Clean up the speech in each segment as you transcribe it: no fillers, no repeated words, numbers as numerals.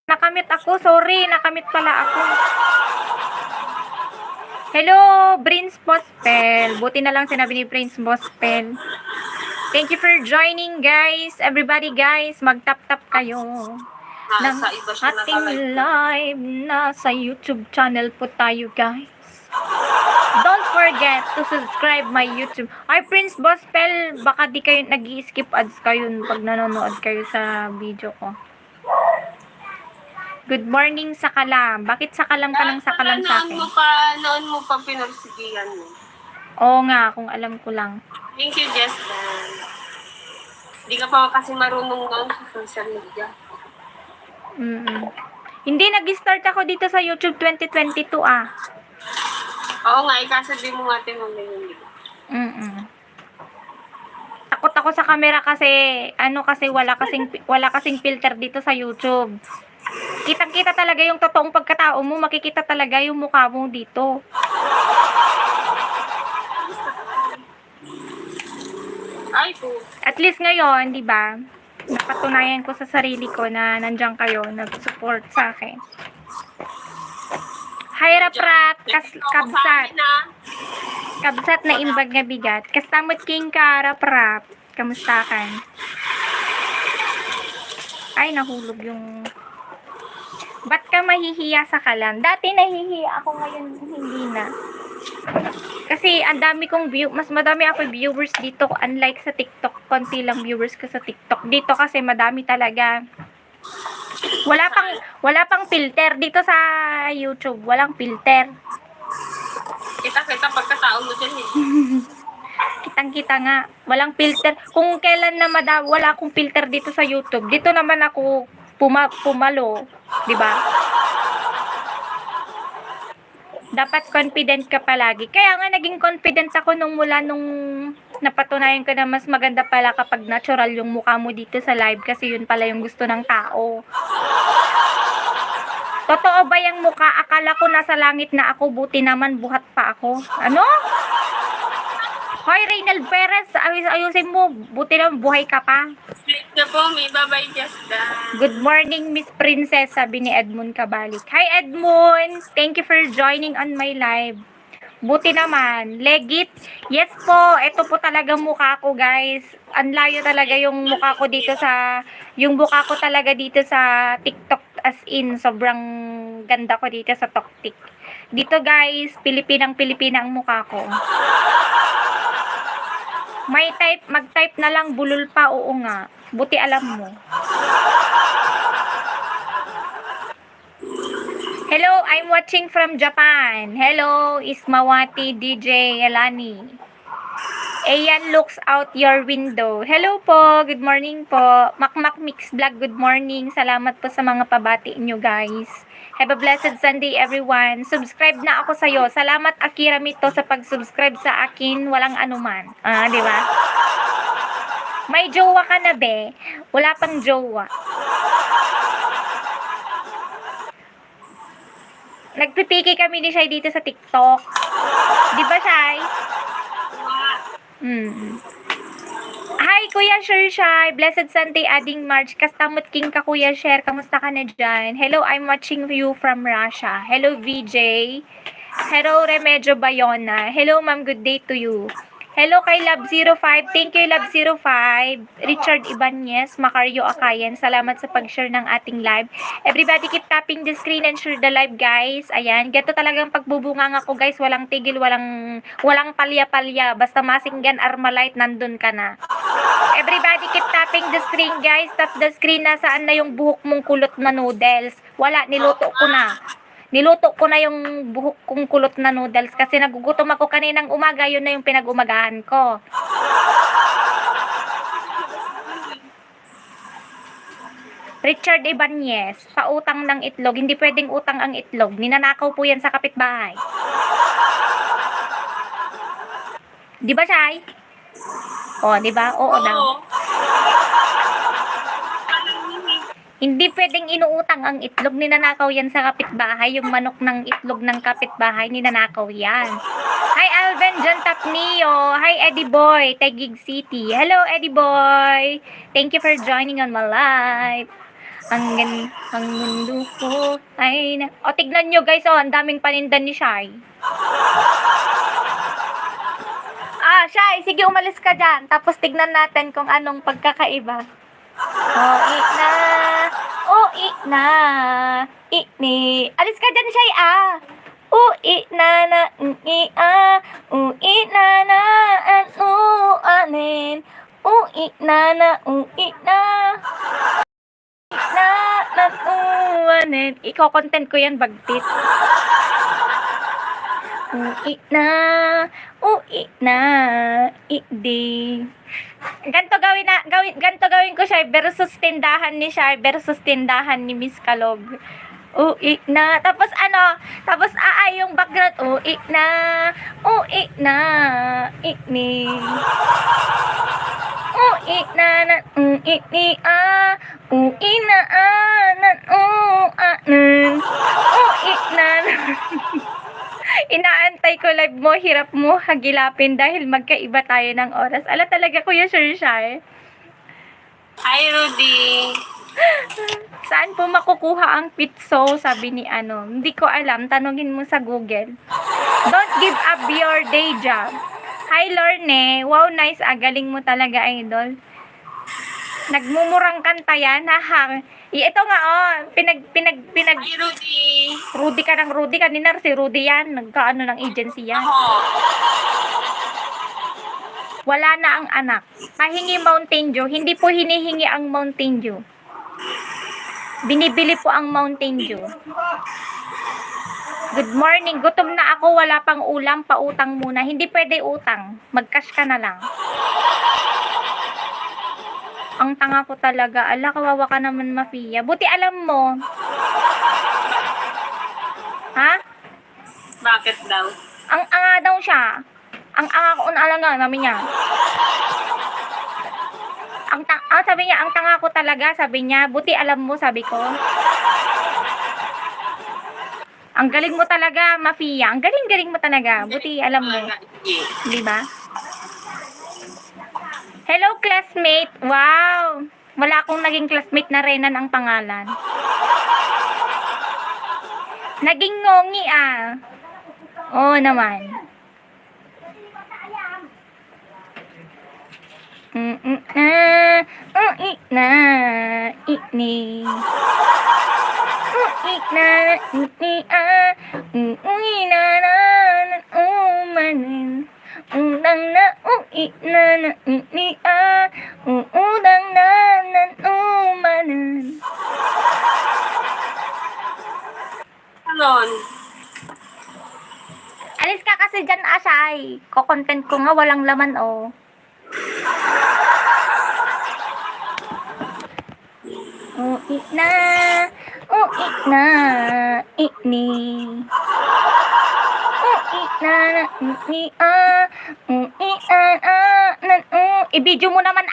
Nakamit ako. Sorry, nakamit pala ako. Hello, Prince Bospel. Buti na lang sinabi ni Prince Bospel. Thank you for joining, guys. Everybody, guys, mag-tap-tap kayo. Ng ating live na sa YouTube channel po tayo, guys. Don't forget to subscribe my YouTube. Ay, Prince Bospel, baka di kayo nag-skip ads kayo pag nanonood kayo sa video ko. Good morning, Sakalam. Bakit Sakalam ka ng Sakalam sa akin? Noon mo pa pinagsigihan mo. Oo nga, kung alam ko lang. Thank you, Jessdan. Hindi ka pa kasi marunong noon sa social media. Hindi, nag-start ako dito sa YouTube 2022 ah. Oo nga, ikasabi mo nga tinong yun. Takot ako sa camera kasi, kasi wala kasing filter dito sa YouTube. Kitang-kita talaga yung totoong pagkatao mo, makikita talaga yung mukha mo dito. Ay po. At least ngayon, di ba? Napatunayan ko sa sarili ko na nandiyan kayo, nag-support sa akin. Hi, Rap-Rap, kabsat. Kabsat na imbag nga bigat. Kastamot king ka, Rap-Rap. Kamusta kan? Ay, nahulog yung... Ba't ka mahihiya sa kalan? Dati nahihiya ako, ngayon hindi na. Kasi ang dami kong mas madami ako viewers dito, unlike sa TikTok, konti lang viewers ko sa TikTok. Dito kasi madami talaga. Wala pang filter dito sa YouTube, walang filter. Kita pagkatao mo dyan eh. Kitang-kita nga, walang filter. Kung kailan na wala akong filter dito sa YouTube, dito naman ako pumalo, 'di ba? Dapat confident ka palagi. Kaya nga naging confident ako nung napatunayan ko na mas maganda pala kapag natural yung mukha mo dito sa live kasi yun pala yung gusto ng tao. Totoo ba yung mukha? Akala ko nasa langit na ako, buti naman buhat pa ako. Ano? Hoy, Reynald Perez, ayusin mo, buti naman buhay ka pa. Wait na po, may babay Jessdan. Good morning, Miss Princess, sabi ni Edmund Kabalik. Hi, Edmund! Thank you for joining on my live. Buti naman. Legit. Yes po, ito po talaga mukha ko, guys. Ang layo talaga yung mukha ko dito yung mukha ko talaga dito sa TikTok, as in, sobrang ganda ko dito sa TikTok. Dito, guys, Pilipinang-Pilipina ang mukha ko. Mag-type na lang, bulol pa, oo nga. Buti alam mo. Hello, I'm watching from Japan. Hello, Ismawati DJ Elani. Ayan looks out your window. Hello po, good morning po. Makmak Mix Vlog, good morning. Salamat po sa mga pabati nyo, guys. Have a blessed Sunday, everyone. Subscribe na ako sa'yo. Salamat, Akira Mito, sa pag-subscribe sa akin. Walang anuman. Di ba? May jowa ka na, be? Wala pang jowa. Nagpipiki kami ni Shai dito sa TikTok. Di ba, Shai? Hi, Kuya Shai. Blessed Sunday, Ading March. Kastamot king ka, Kuya Sher. Kamusta ka na dyan? Hello, I'm watching you from Russia. Hello, VJ. Hello, Remedyo Bayona. Hello, ma'am. Good day to you. Hello kay Love05. Thank you, Love05. Richard Ibanez, Macario Akayan. Salamat sa pag-share ng ating live. Everybody keep tapping the screen and share the live, guys. Ayan, gato talagang pagbubungang ako, guys. Walang tigil, walang palya-palya. Basta Masinggan Armalite, nandun ka na. Everybody keep tapping the screen, guys. Tap the screen. Nasaan na yung buhok mong kulot na noodles? Wala, niluto ko na. Niluto ko na yung buhok kong kulot na noodles kasi nagugutom ako kaninang umaga, yun na yung pinag-umagahan ko. Richard Ibanez, pautang ng itlog. Hindi pwedeng utang ang itlog. Ninanakaw po yan sa kapitbahay. Di ba, Shai? Di ba? Oo daw. Hindi pwedeng inuutang ang itlog, ninanakaw yan sa kapitbahay. Yung manok ng itlog ng kapitbahay, ninanakaw yan. Hi, Alvin John Tapnio. Hi, Eddie Boy, Taguig City. Hello, Eddie Boy. Thank you for joining on my live. Ang mundo ko ay na... O, tignan nyo guys, oh, ang daming panindan ni Shai. Shai, sige, umalis ka dyan. Tapos tignan natin kung anong pagkakaiba. Oi na, oi na, ini. Alis ka dyan, Shai, Ui na, ui na, anin. Ui na, ui na. Anin. Iko-content ko yan, bagtit. Ui na, idi. Ganto gawin ko siya versus tindahan ni Shai versus tindahan ni Miss Kalog. Ui na, tapos yung background, ui na, ikni. Ui na, ikni, ui na, ui na. Inaantay ko live mo, hirap mo hagilapin dahil magkaiba tayo ng oras. Ala talaga, Kuya Shai. Hi, Rudy. Saan po makukuha ang pitso? Sabi ni Hindi ko alam. Tanungin mo sa Google. Don't give up your day job. Hi, Lorne. Wow, nice. Galing mo talaga, idol. Nagmumurang kanta yan, haha. Ito nga, Hi, Rudy. Rudy ka ng Rudy. Kanina si Rudy yan. Nagkaano ng agency yan. Ako. Wala na ang anak. Pahingi Mountain Dew. Hindi po hinihingi ang Mountain Dew. Binibili po ang Mountain Dew. Good morning. Gutom na ako. Wala pang ulam. Pautang muna. Hindi pwede utang. Mag-cash ka na lang. Ang tanga ko talaga. Ala, kawawa ka naman, Mafia. Buti alam mo. Ha? Bakit daw? Ang anga daw siya. Ang anga ko nga, mami niya. Sabi niya, ang tanga ko talaga, sabi niya. Buti alam mo, sabi ko. Ang galing mo talaga, Mafia. Ang galing-galing mo talaga. Buti alam mo. Di ba? Hello, classmate. Wow. Wala akong naging classmate na Renan ang pangalan. Naging ngongi, Oo naman. Na, ini. Umanin. Udang na, udang na, umanin. Alon. Alis ka kasi dyan, Ashay. Ko-content ko nga, walang laman, Ui na, ini. I-video mo naman,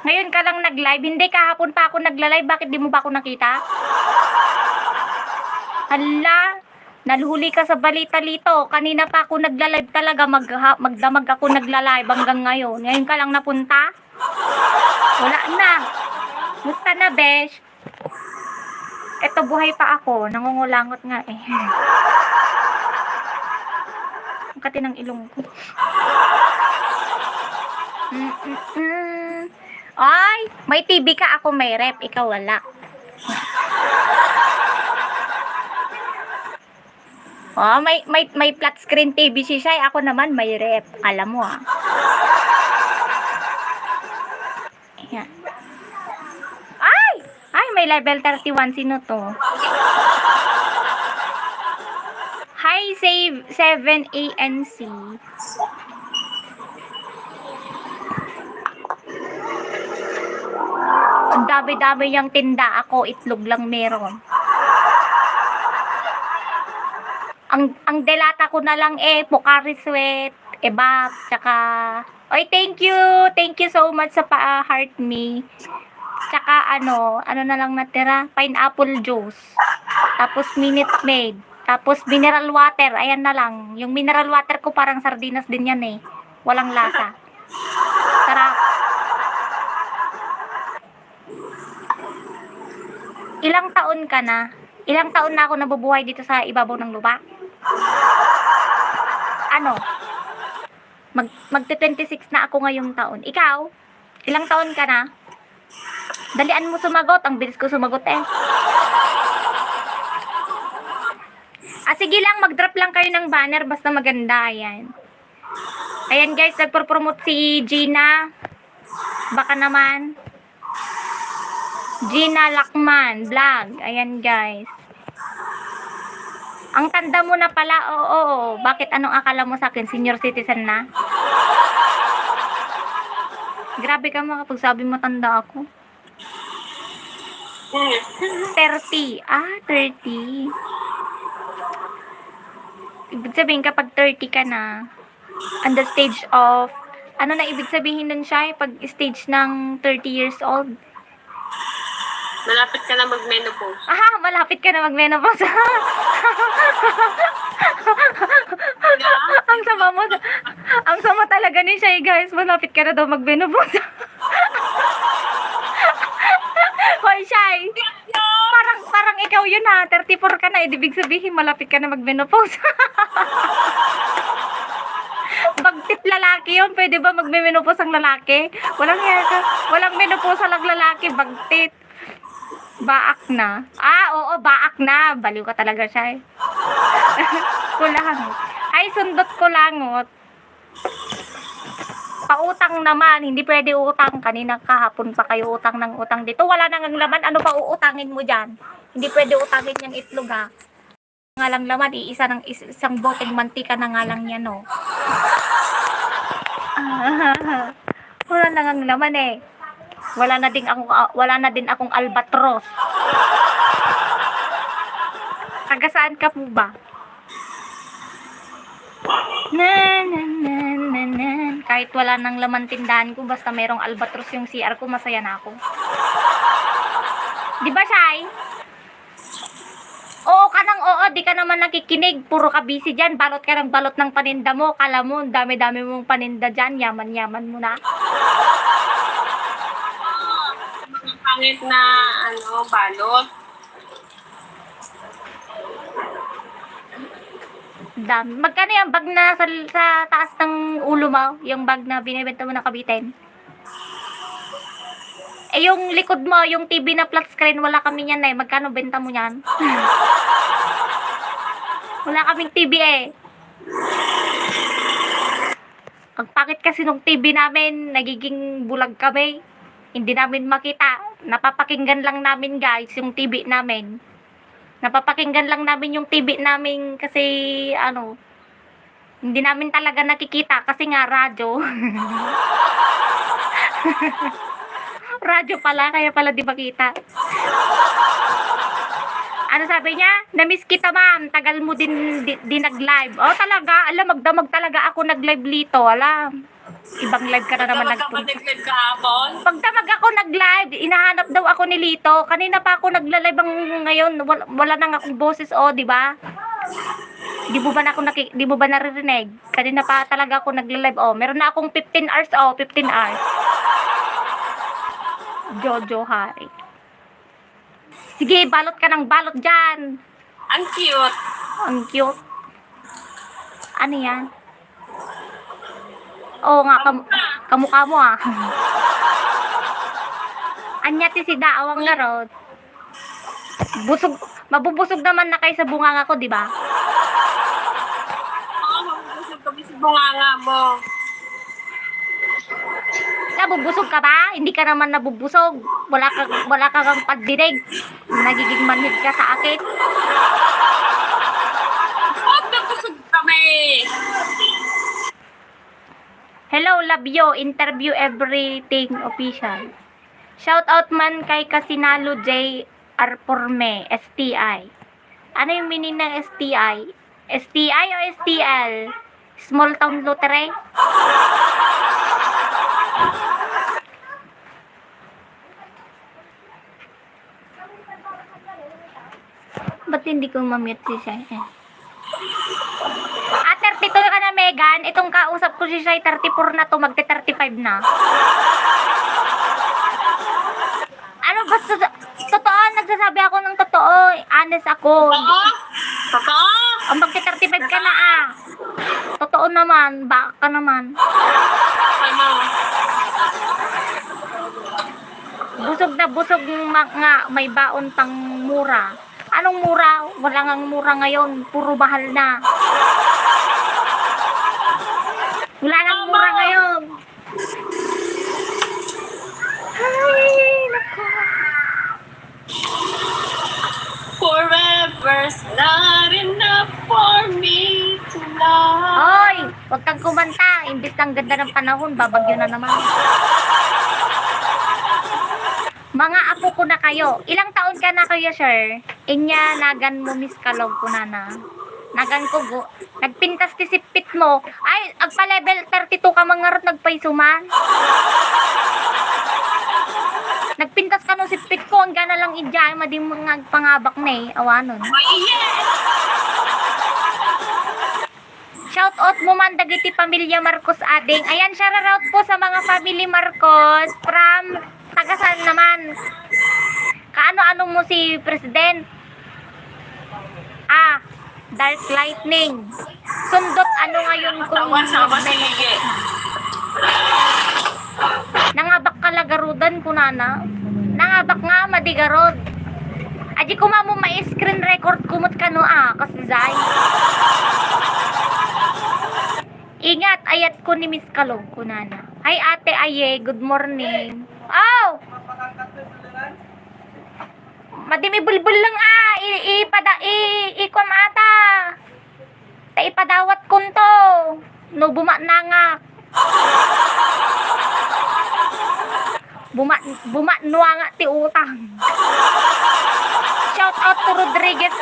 Ngayon ka lang nag-live. Hindi, kahapon pa ako nagla-live. Bakit di mo ba ako nakita? Hala, nalhuli ka sa balita lito. Kanina pa ako nagla-live talaga. Magdamag ako nagla-live hanggang ngayon. Ngayon ka lang napunta? Wala na. Musta na, besh? Eto, buhay pa ako. Nangungulangot nga Ang kati ng ilong ko. Ay, may TV ka, ako may rep, ikaw wala. May flat screen TV si Shai, ako naman may rep. Alam mo Ayan. Ay, may level 31, sino to? Hi, save 7 ANC. Ang dami-dami yung tinda, ako itlog lang meron. Ang delata ko na lang Pocari Sweat, Ebak, tsaka oy, thank you so much sa heart me. Tsaka ano na lang natira, pineapple juice. Tapos Minute Maid, tapos mineral water, ayan na lang. Yung mineral water ko parang sardinas din yan Walang lasa. Sarap. Ilang taon ka na? Ilang taon na ako nabubuhay dito sa ibabaw ng lupa? Ano? Magte-26 na ako ngayong taon. Ikaw? Ilang taon ka na? Dalian mo sumagot. Ang bilis ko sumagot eh. Sige lang, mag-drop lang kayo ng banner. Basta maganda. Ayan. Ayan guys, nagpo-promote si Gina. Baka naman. Gina Lakman Vlog. Ayan guys. Ang tanda mo na pala. Oo. Bakit anong akala mo sa akin? Senior citizen na? Grabe ka makapagsabi mo tanda ako. 30. 30. Ibig sabihin kapag 30 ka na, on the stage of, ano na ibig sabihin nun siya, pag stage ng 30 years old? Malapit ka na mag-menopause. Malapit ka na mag-menopause. Ang sama talaga ni Shay, guys. Malapit ka na daw mag-menopause. Hoy, Shay. Parang ikaw yun ha. 34 ka na. Ibig sabihin, malapit ka na mag-menopause. Bagtit lalaki yun. Pwede ba mag-menopause ang lalaki? Walang menopause ang lalaki. Bagtit. Baak na. Oo, baak na. Baliw ka talaga, Shay. Kulangot. Ay, sundot kulangot. Pautang naman. Hindi pwede utang. Kanina kahapon pa kayo utang ng utang dito. Wala nang laman. Ano pa uutangin mo dyan? Hindi pwede utangin yung itlog, ha? Nga lang laman. Isang boteng mantika na nga lang yan, no? Wala nang laman, eh. Wala na din akong albatros. Taga saan ka po ba? Kahit wala nang laman tindahan ko, basta merong albatros yung CR ko, masaya na ako. Di ba, Shay? Oo ka nang oo, di ka naman nakikinig. Puro ka busy dyan. Balot ka ng balot ng paninda mo. Kala mo, dami-dami mong paninda dyan. Yaman-yaman mo na. Pangit na, balot. Dami. Magkano yung bag na sa taas ng ulo mo? Yung bag na binibenta mo na kabitin? Yung likod mo, yung TV na flat screen, wala kami yan eh. Magkano benta mo yan? Wala kaming TV eh. Ang pakit kasi nung TV namin, nagiging bulag kami. Hindi namin makita. Napapakinggan lang namin guys, yung TV namin. Napapakinggan lang namin yung TV namin kasi hindi namin talaga nakikita kasi nga radyo. Radyo pala, kaya pala di makita. Ano sabi niya? Namiss kita, ma'am. Tagal mo din nag-live. Oh, talaga? Alam, magdamag talaga ako nag-live dito. Alam. Ibang live ka na naman nag-live kahapon? Pagdamag ako nag-live, inahanap daw ako ni Lito. Kanina pa ako nagla-live ngayon. Wala nang akong boses, oh, di ba? Di mo ba naririnig? Kanina pa talaga ako nagla-live, oh. Meron na akong 15 hours, oh, 15 hours. Jojo Hari. Sige, balot ka ng balot dyan. Ang cute. Ang cute. Ano yan? Oo nga, kamukha mo ah. Anyati si Daawang Garod. Mabubusog naman na kayo sa bunganga ko, di ba? Oo, mabubusog kami sa bunganga mo. Nabubusog ka ba? Hindi ka naman nabubusog. Wala kang pagdinig. Nagiging manhid ka sa akin. Saan nabusog kami? Hello, love you. Interview everything official. Shout out man kay Kasinalo J. Arporme, STI. Ano yung meaning ng STI? STI o STL? Small town lottery? Ba't hindi ko ma-mute si siya? 32 ka na, Megan, itong kausap ko si Shai, 34 na to, magte-35 na. Ano basta, totoo, nagsasabi ako ng totoo. Honest ako. Oo? Totoo? Ang magte-35 ka na ah. Totoo naman, baka ka naman. Okay, ma'am. Busog na busog nga, may baon pang mura. Anong mura? Wala ngang mura ngayon, puro mahal na. Wala nang mura ngayon. Ay, nako. Forever's not enough for me to love. Hoy, huwag kang kumanta. Imbis ng ganda ng panahon, babagyo na naman. Mga apo ko na kayo. Ilang taon ka na kayo, sir? Inya, nagan mo, Miss Kalog ko na na. Nagan ko, nagpintas ti sipit mo. Ay, agpa level 32 ka mga rot, nagpaisuman. Nagpintas ka no sipit ko, ang gana lang idya, madi mga pangabak na eh, awanon. Ay, yes! Shout out mo man dagiti pamilya Marcos ading. Ayan, shout out po sa mga family Marcos from tagasan naman. Kaano-ano mo si President? Ah, Dark Lightning. Sundot ano ngayon kung Tawan sa masiligi. nangabak ka lagarudan kunana. Nangabak nga madigarod. Aji ko mo ma-screen record kumot kano kasi zay. Ingat, ayat ko ni Miss Kalog kunana. Hi ate Aye, good morning. Oh! Madimi bulbul lang ikom ata. Ta ipadawat kunto. No buma na nga. Buma nuwa nga ti utang. Shout out to Rodriguez.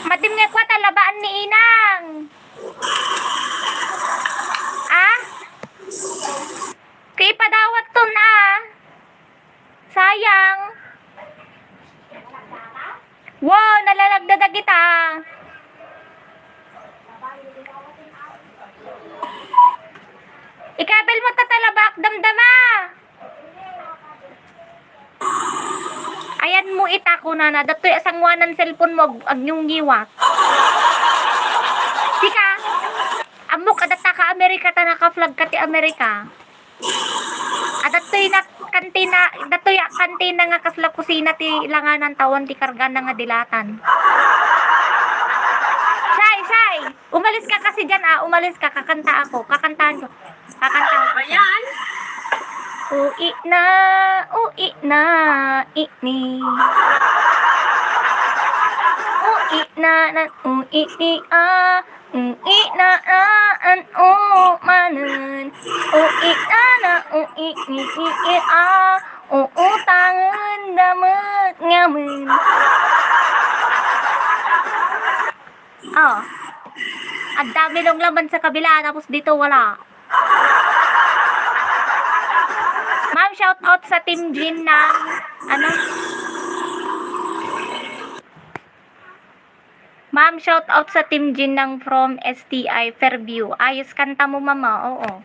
Madim nga kwa talabaan ni Inang. Ah? Kaya ipadawat to na. Sayang. Wow, nalalagdada kita. Ikabel mo tatalabak damdama. Ayan mo itako na na. Dato'y asangwanan cellphone mo agyong giwak. Sika. Amok adata ka Amerika ta naka-flag ka ti Amerika. Adato'y na kantina, dato'y kantina nga kasla kusina ti langanan tawan ti karga na nga dilatan. Shay, umalis ka kasi dyan umalis ka, kakanta ako, kakantahan ko. Ayan. Uwi na, ini. Uwi na, uwi na, manan. Uwi na, uwi uutangan damat ngaman. Ang dami ng laman sa kabila, tapos dito wala. Ma'am, shout out sa Team Jean ng Ma'am, shout out sa Team Jean ng from STI Fairview. Ayos kanta mo, mama. Oo.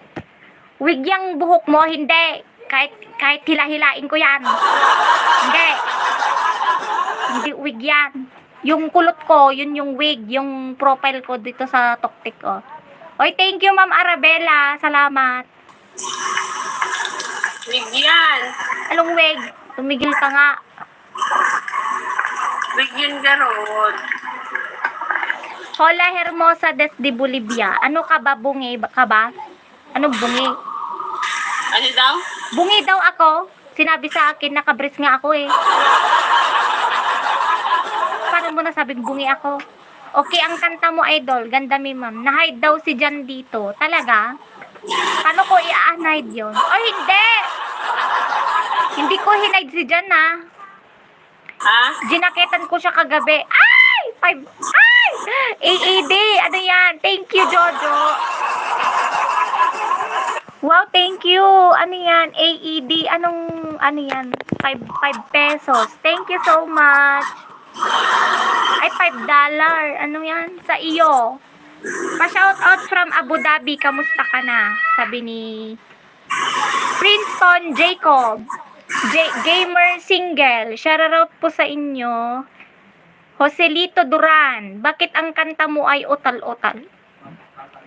Wig yang buhok mo, hindi. Kahit hila-hilain ko yan. Hindi. Hindi wig yan. Yung kulot ko, yun yung wig, yung profile ko dito sa TokTik ko. Oy, thank you, Ma'am Arabella. Salamat. Bigyan. Anong wig? Tumigil ka nga. Bigyan garon. Hola Hermosa desde Bolivia. Ano ka ba? Bungi ka ba? Anong bungi? Ano daw? Bungi daw ako. Sinabi sa akin, nakabris nga ako eh. Paano mo nasabing bungi ako? Okay, ang kanta mo, idol. Ganda mi, ma'am. Na-hide daw si Jan dito. Talaga? Paano ko i-hide yun? Oh, hindi! Hindi ko hinide si Jan, ha? Ha? Ginaketan ko siya kagabi. Ay! Ay! AED! Ano yan? Thank you, Jojo. Wow, thank you. Ano yan? AED. Ano yan? 5 pesos. Thank you so much. Ay, $5. Ano yan? Sa iyo. Pa-shout out from Abu Dhabi, kamusta ka na? Sabi ni Princeton Jacob. Gamer single. Shoutout po sa inyo. Joselito Duran. Bakit ang kanta mo ay otal-otal?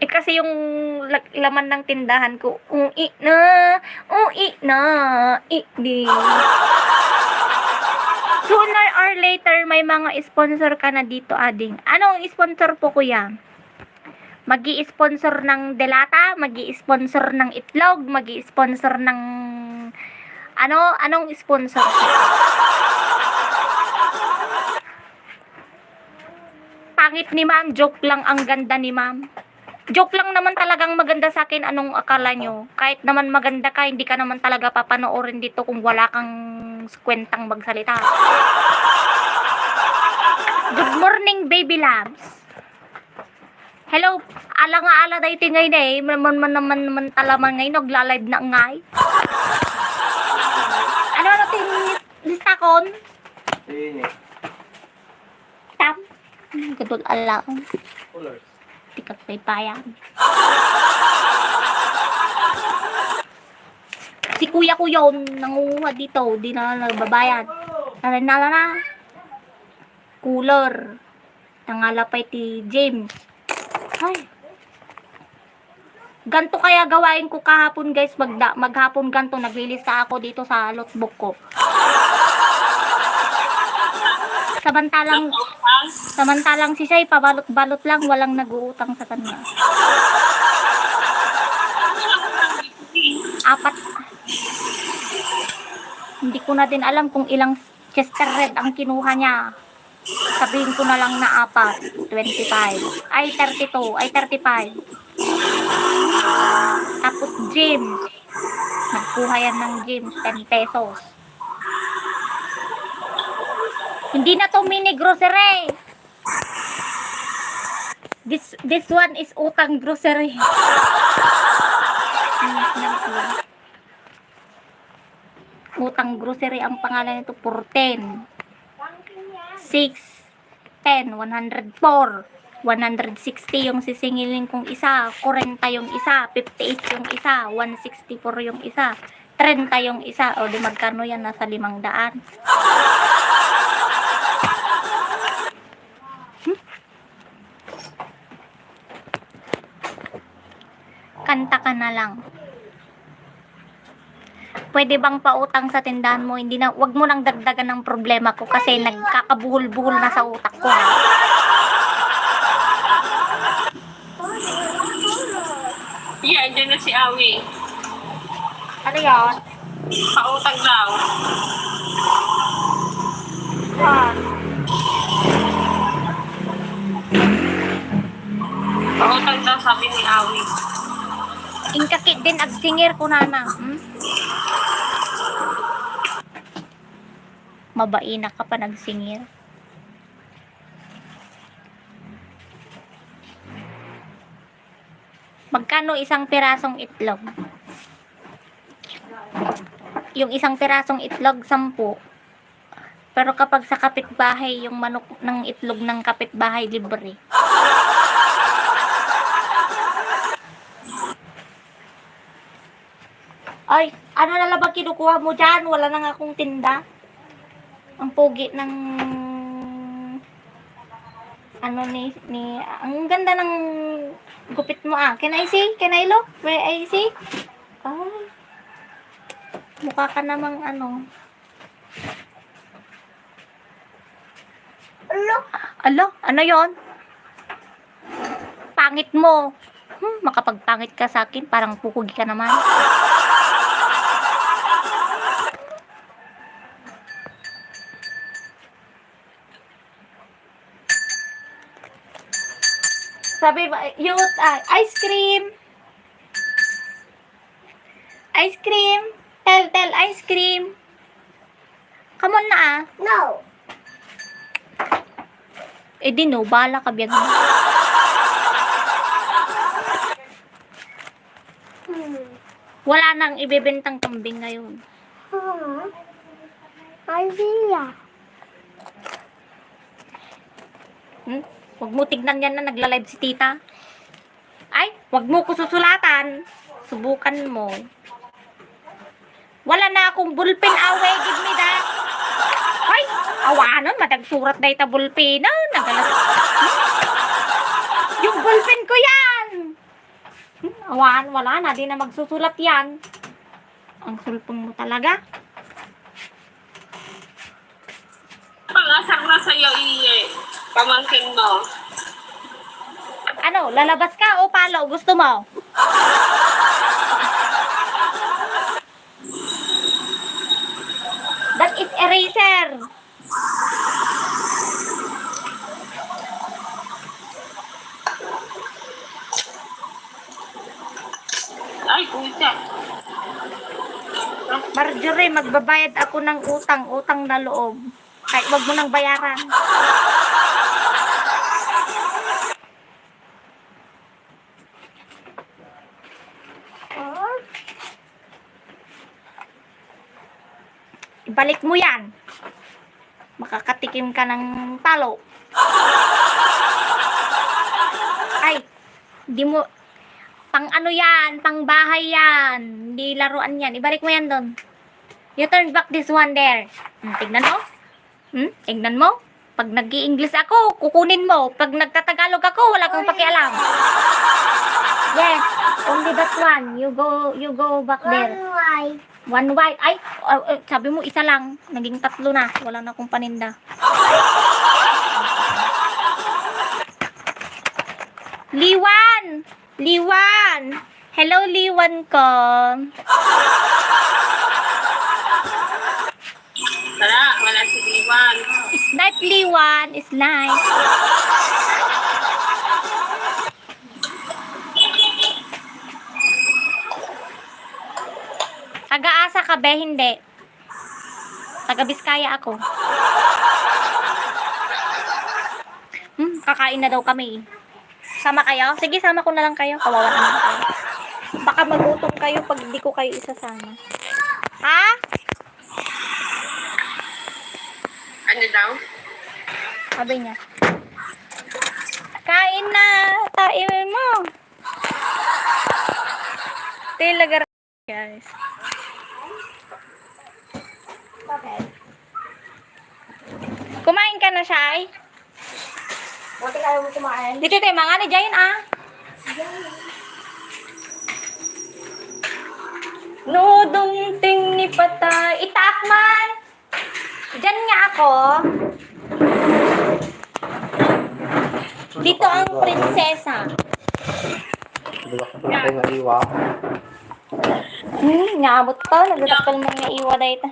Eh kasi yung laman ng tindahan ko, ui na, di. Sooner or later, may mga sponsor ka na dito, ading. Anong sponsor po, kuya? Magi-sponsor ng delata, magi-sponsor ng itlog, magi-sponsor ng anong sponsor? Pangit ni ma'am, joke lang, ang ganda ni ma'am. Joke lang naman talagang maganda sa akin, anong akala nyo? Kahit naman maganda ka, hindi ka naman talaga papanoorin dito kung wala kang kwentang magsalita. Good morning, baby loves. Hello, ala nga ala dahi tingay na eh. Man talaman ngayon, nagla-live na ngay. Ano natin lista kon? Tam. Gadol ala. Tikat may payan. Si kuya ko yun, nangunguha dito, di na nagbabayad. Nala na. Cooler. Nangalapay ti James. Ay. Ganto kaya gawain ko kahapon, guys. Maghapon ganto, naglilista ako dito sa notebook ko. Samantalang si Shay, pabalot-balot lang, walang nag-uutang sa kanya. Apat. Hindi ko na din alam kung ilang Chester Red ang kinuha niya. Sabihin ko na lang na 4, 25. Ay, 32. Ay, 35. Tapos, James. Nagkuha yan ng James, 10 pesos. Hindi na to mini grocery. This one is utang grocery. Utang grocery ang pangalan nito, for 10. 6, 10, 104, 160 yung sisingilin kong isa, 40 yung isa, 58 yung isa, 164 yung isa, 30 yung isa. O di magkano yan? Nasa 500. Kanta ka na lang. Pwede bang pautang sa tindahan mo? Hindi na, wag mo nang dagdagan ng problema ko kasi nagkakabuhol-buhol na sa utak ko. Yeah, andyan na si Awi. Ano yan? Pautang daw. Pautang daw, sabi ni Awi. Ingkakit din agsingir ko na. Mabaina ka pa nagsingir. Magkano isang pirasong itlog? Yung isang pirasong itlog, 10. Pero kapag sa kapitbahay, yung manok ng itlog ng kapitbahay, libre. Ay, ano na lang ba kinukuha mo dyan? Wala na nga akong tinda. Ang pogi ng ano ni ang ganda ng gupit mo ah. Can I see? Can I look? Where I see? Ay. Mukha ka namang ano. Alo, ano yon? Pangit mo. Makapagpangit ka sa akin, parang pukugi ka naman. Sabi ba, ice cream. Ice cream. Tell, ice cream. Come on na ah. No. Eh di no, bahala ka biyan. Wala nang ibebentang kambing ngayon. Isaiah. Huwag mo tignan yan na nagla-live si tita. Ay, wag mo ko susulatan. Subukan mo. Wala na akong bulpin away, give me that. Ay, awanon, madagsurat na ita bulpin. Nagalas. Yung bulpin ko yan. Awan, wala na, di na magsusulat yan. Ang sulpong mo talaga. Pangasang na sa'yo, pamangkin mo. Ano, lalabas ka o palo? Gusto mo? That is eraser. Ay, kuya. Marjorie, magbabayad ako ng utang na loob. Kahit wag mo nang bayaran. Ibalik mo yan. Makakatikim ka ng talo. Ay, di mo, pang ano yan, pang bahay yan. Hindi laruan yan. Ibalik mo yan doon. You turn back this one there. Tignan mo. Tignan mo. Pag nag-i-English ako, kukunin mo. Pag nagtatagalog ako, wala kang pakialam. Yes, only that one. You go back there. One white. Ay, sabi mo isa lang. Naging 3 na. Wala na akong paninda. Liwan! Liwan! Hello, Liwan ko. Wala si Liwan. Snipe, Liwan. Snipe. Taga-asa ka be? Hindi. Taga-Biskaya ako. Kakain na daw kami. Sama kayo? Sige, sama ko na lang kayo. Kawawa naman kayo. Baka magutom kayo pag hindi ko kayo isasama. Ha? Ano daw? Sabi niya. Kain na. Tain mo. Talaga, guys. Okay. Kumain ka na, Shai? Bakit ayaw mo kumain? Dito tayo, mga ni Jayan, Nudong ting ni patay. Itakman! Diyan nga ako. Dito ang prinsesa. Nyabot to. Nagdatakal mo nga iwa dahil.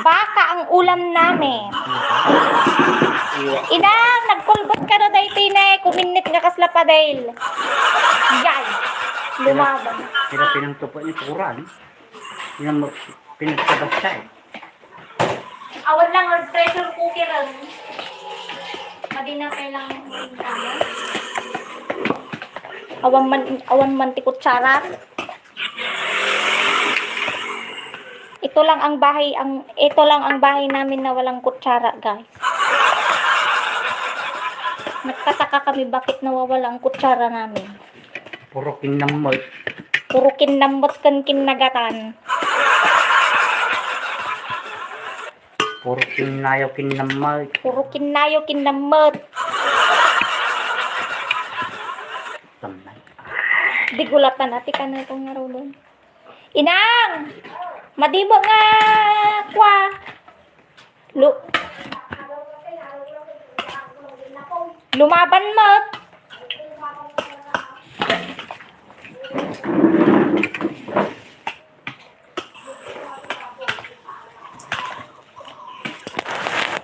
Baka ang ulam namin. Inang, nagkulbot ka na dahil tine. Kuminit nga kasla pa dahil. Yan. Lumaban. Sila pinangtupo ni Puran. Yung pinagtabas siya eh. Awan lang, pressure cooker lang. Madi na kailangan awan man ti kutsara. Ito lang ang bahay namin na walang kutsara, guys. Nagtataka kami bakit nawawala ang kutsara namin. Puro kinamot. Puro kinamot kan kinagatan. Puro kinayo kinamot. Puro kinayo kinamot. Tamay. Di gulatan natin ka na itong ngaro doon. Inang! Madibo nga kwa. Lumaban mo.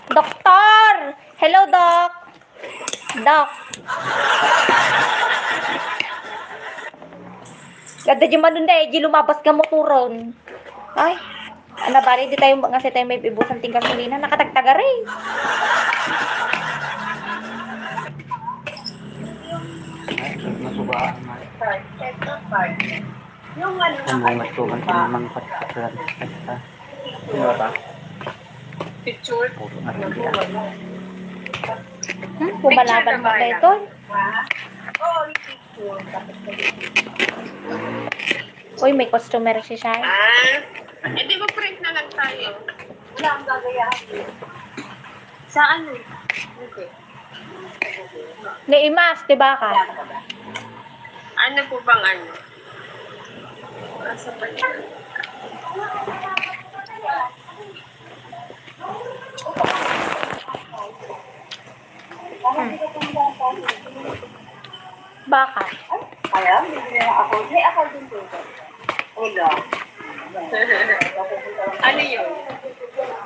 Doktor! Hello, Doc. Doc. Ganda di man nun di lumabas ka mo turon. Ay, ano bali, di tayo nga tayo may ibusan ting gasolina. Nakatagtaga rin. Masubaan. Yung ano, Kung mga masukan ko naman patakalan. Sino ba? picture. Puro na rin. Pumalaban mo na ito. Oh, Uy, may customer si Shai. Eh, di ba print na lang tayo? Wala ang gagayahin. Sa ano? Okay. Naimas, di ba ka? Ano po bang ano? Asa pa yun? Baka. Kaya, hindi na ako. May ako din dito. Wala. Ano yun?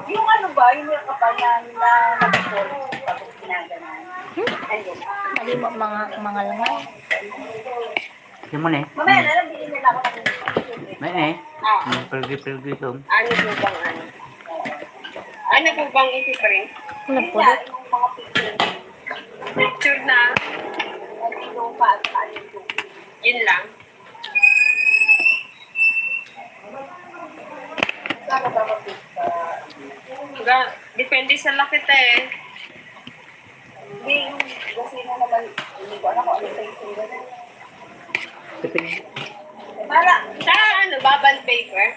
Yung ano ba, yung kapanyan na nag-call tapos ginaganan. Ayun. Mali mo mga langan. Yung mo na eh. Mamaya na lang, bilhin nila ako ng May eh. Yung pilgi-pilgi ito. Ano po bang ano? Ano po bang isi-print? Ano po? yung mga picture. Picture na, At yung pa at ano yung yun lang. Kano ba mag-picture? Depende sa lakit eh. Hindi, yung kasi na naman, hindi ko alam kung ano sa yung gano'n. Tipid. Para, Sa ano ba, bond paper?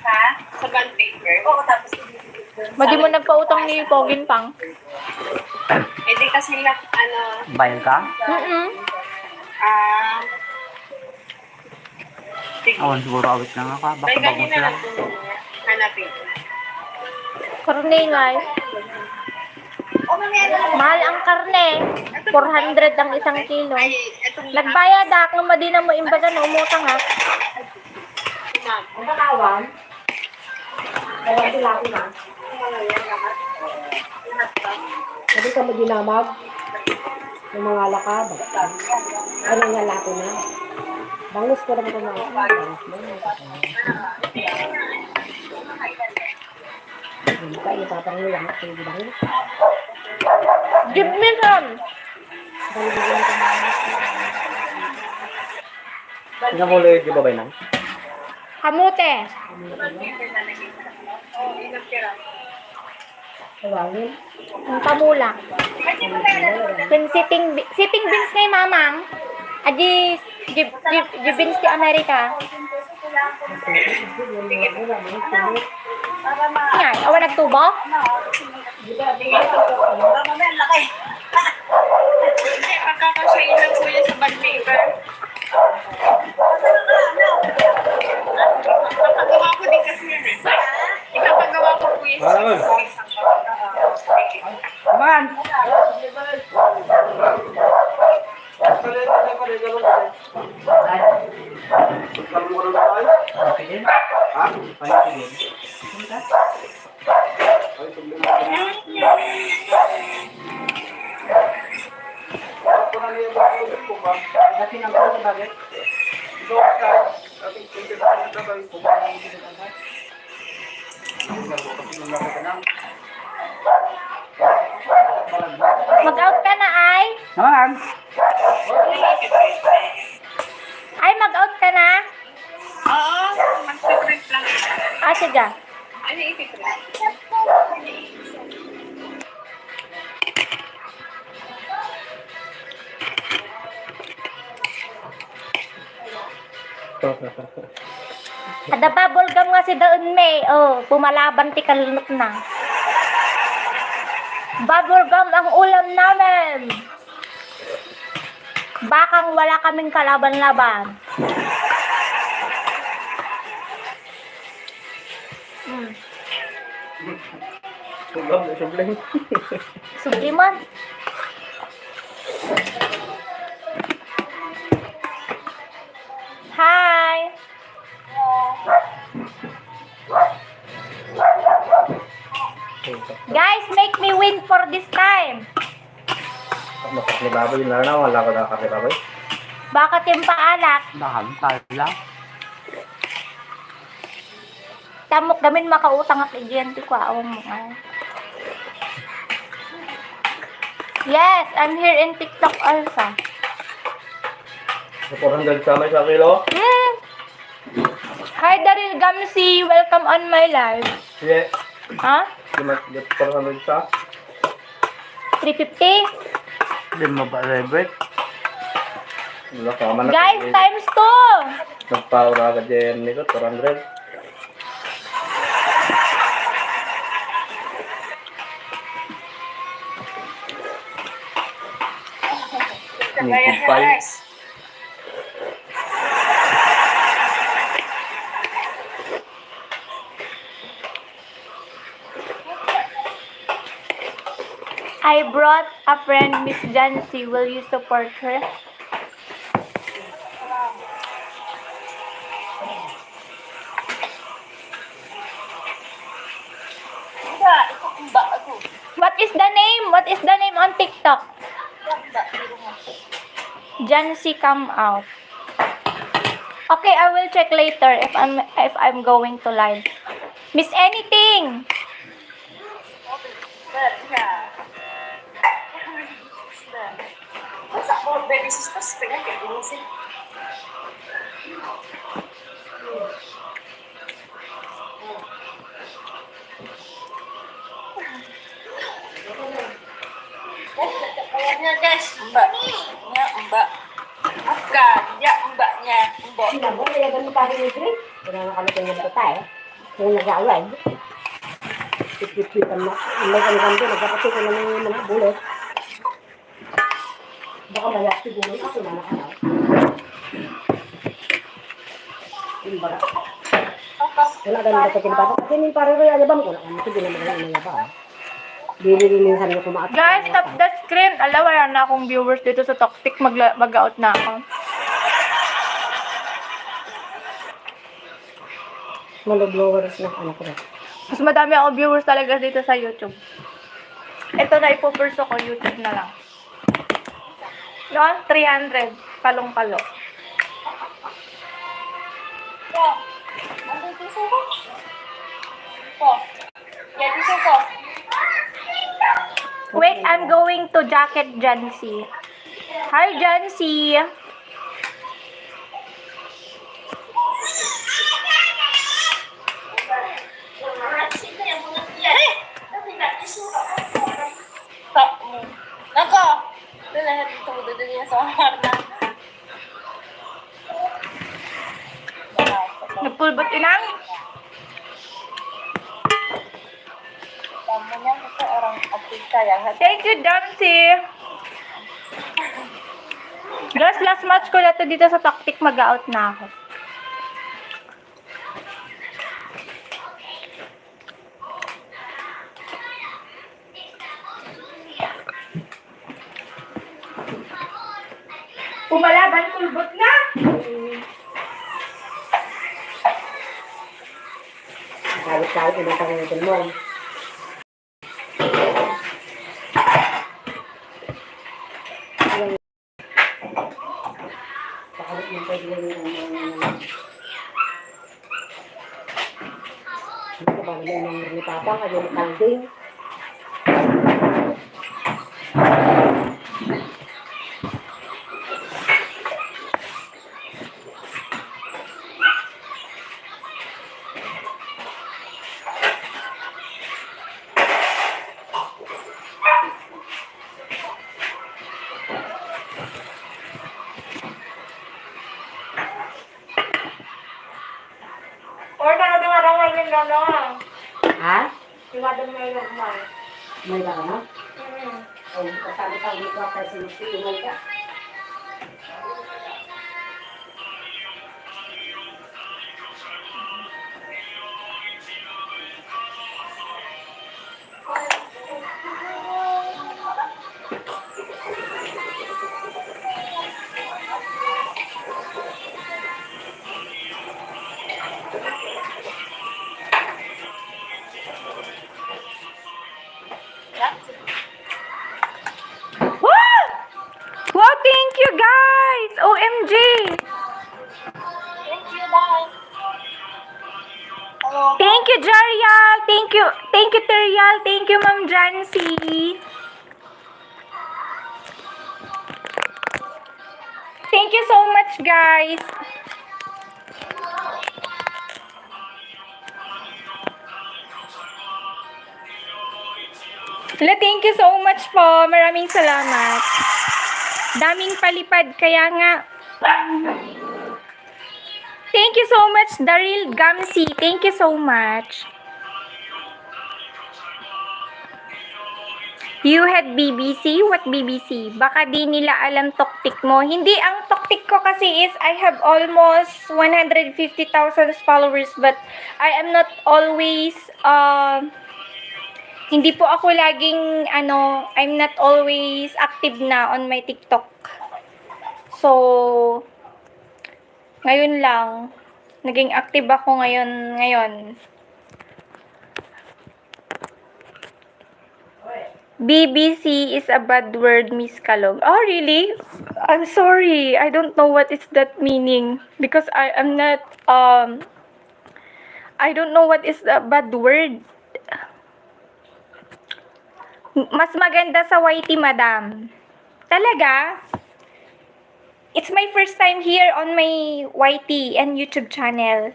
ha? Sa bond paper? Oo, tapos yung picture. Madi mo nagpautang ni Pogin Pang. Eh di kasi ano, Bayad ka? ah, sige. Awan siguro awit lang ako. Baka May bagong ganyan sila. na lang po hanapin. Karne nga eh. O, mamaya na lang. Mahal ang karne. 400 ang isang kilo. Ay, etong Nagbayad kung madi na mo imbagan, umutang ha. ma'am. Ang katawan, kaya sila ko na. Sabi ka magdinamag ng mga lakad. Ano nga lako na? Bangus ko naman ito mga bangus mo. Hindi ka ipapangin lang. Hindi ba yun? Give me some. Balibigyan ko mga Tingnan mo ulit yung babay nang. Kamute. Oh, ilang tira. tawagin. Ang pamula. Sitting beans kay mamang. Adi, beans ti Amerika. Para ma... Nga, awan nagtubo? Para mamaya, laki. Hindi, pagkakasyain lang po yun sa bond paper. Ipapagawa ko din kasi yun eh. Ipapagawa ko po yun sa Come on! Mag-out ka na, ay? Naman! Ay, mag-out ka na? Oo, mag-print lang. Ah, sige. Ano ipiprint? Ada bubble gum nga si Daon May. Oh, pumalaban ti kalunot na. Bubble gum ang ulam namin. Bakang wala kaming kalaban-laban. Subliman. Hi. Guys, make me win for this time. Ni baboy na lang. Wala ko na kami baboy. Bakit yung paalat? Bakal, tala. Tamok gamin makautang at igyente ko. Awan mo nga. Yes, I'm here in TikTok also. 400 sa may sa kilo. Hi Daryl Gamsi, welcome on my live. Yeah. Ha? 400 sa. 350? Hindi mo ba rebet? Wala ka man. Guys, times 2! Nagpaura ka dyan nito, 400. Naked pa yun. I brought a friend, Miss Jancy. Will you support her? Hindi, ito ang ba ako. What is the name? What is the name on TikTok? Jancy come out. Okay, I will check later if I'm going to live. Miss Anything. What's up, more baby sisters? Kaya kayo ginising. Kaya niya guys, mbak niya, mbak. Bukan, ya mbaknya, mbak. Sila mo, nayagan mo tayo ni Greg. Wala na kami kanyang kita eh. Kung nag-away. Tip-tip-tipan mo. May kanilang doon, nagkapatid ko na ng mga bulot. Baka mayak siguro ako na nakalaw. Yung bara. Wala ka nang katikin pa. Kasi yung pare-pare ayabang ko na kami. Sige naman ang inayaba. Dili-minsan ko kumaat. Guys, stop the screen. Alam, wala na akong viewers dito sa Toktik. Mag-out na ako. Malo-blowers na anak ko na. Mas madami ako viewers talaga dito sa YouTube. Ito na ipupurso ko, YouTube na lang. Yun, 300. Palong-palo. Po, andun piso ko? Po, yan piso ko. Wait, I'm going to jacket Jancy. Hi, Jancy. Tak mo. Nako! Dalahan dito mo doon niya sa harna. Nagpulbot inang. Tama niya kasi orang Afrika yang Thank you, Jancy. Guys, last match ko na to dito sa Toktik. Mag-out na ako. Pumalaban, pulbot na! Kahit-kahit yung pangalan mo. Pakalit mo pwede yung ito ba naman ng ni Papa, kayo ni Kalding. Or talaga nga daw ngayon lang na. Ha? Tingado mo yung umay. May ba ka na? O, kasabi ka, hindi ko ako sinusipinay ka. Wow! Wow, thank you guys! OMG! Thank you, bye. Hello. Thank you, Jarial! Thank you, Terial! Thank you, Ma'am Jancy! Thank you so much, guys! Hala, thank you so much po. Maraming salamat. Daming palipad, kaya nga Thank you so much, Daryl Gamsi. Thank you so much. You had BBC? What BBC? Baka di nila alam toktik mo. Hindi, ang toktik ko kasi is I have almost 150,000 followers but I am not always, hindi po ako laging, I'm not always active na on my TikTok. So, ngayon lang, naging active ako ngayon. BBC is a bad word, Miss Kalog. Oh, really? I'm sorry. I don't know what is that meaning. Because I am not, I don't know what is the bad word. Mas maganda sa YT, madam. Talaga? It's my first time here on my YT and YouTube channel.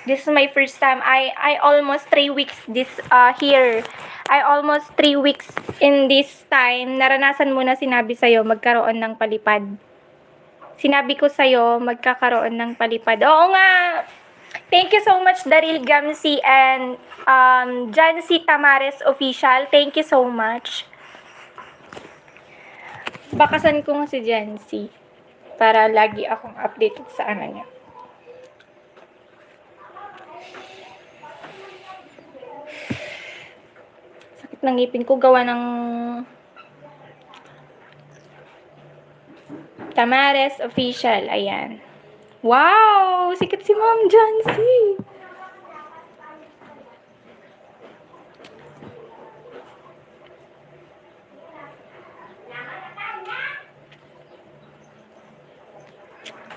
This is my first time. I almost 3 weeks here. I almost 3 weeks in this time. Naranasan mo na sinabi sa'yo magkaroon ng palipad. Sinabi ko sa'yo magkakaroon ng palipad. Oo nga. Thank you so much, Daryl Gamsi and Jancy Tamares Official. Thank you so much. Bakasan ko nga si Jancy para lagi akong updated sa niya. Sakit ng ngipin ko gawa ng Tamares Official. Ayan. Wow! Sikat si Ma'am Jancy.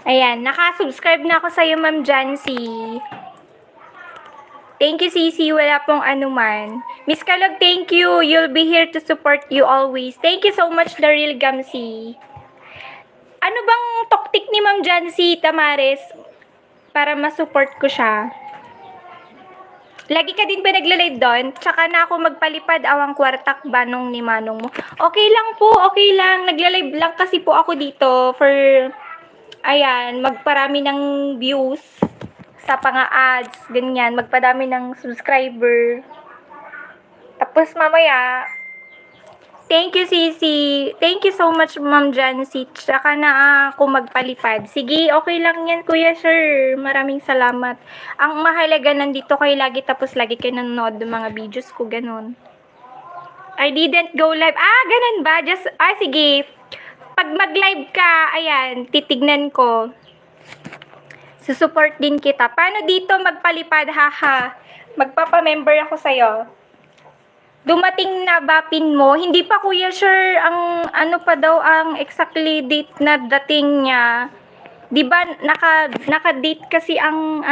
Ayan, nakasubscribe na ako sa'yo, Ma'am Jancy. Thank you, Sisi. Wala pong anuman. Miss Kalog, thank you. You'll be here to support you always. Thank you so much, Daryl Gamsi. Ano bang toktik ni Ma'am Jancy Tamares para masupport ko siya? Lagi ka din ba nagla-live doon? Tsaka na ako magpalipad awang kwartak banong ni Manong mo. Okay lang po, okay lang. Nagla-live lang kasi po ako dito for, ayan, magparami ng views sa panga-ads, ganyan. Magpadami ng subscriber. Tapos mamaya, thank you, Sisi. Thank you so much, Ma'am Jancy. Tsaka na ako magpalipad. Sige, okay lang yan, Kuya Sir. Maraming salamat. Ang mahalaga, nandito kayo lagi, tapos lagi kayo nanonood ng mga videos ko, ganun. I didn't go live. Ah, ganun ba? Sige. Pag mag-live ka, ayan, titignan ko. Susupport din kita. Paano dito magpalipad? Haha. Magpapamember ako sa'yo. Dumating na ba pin mo? Hindi pa, Kuya Sure, ang ano pa daw ang exactly date na dating niya. 'Di ba naka-date kasi ang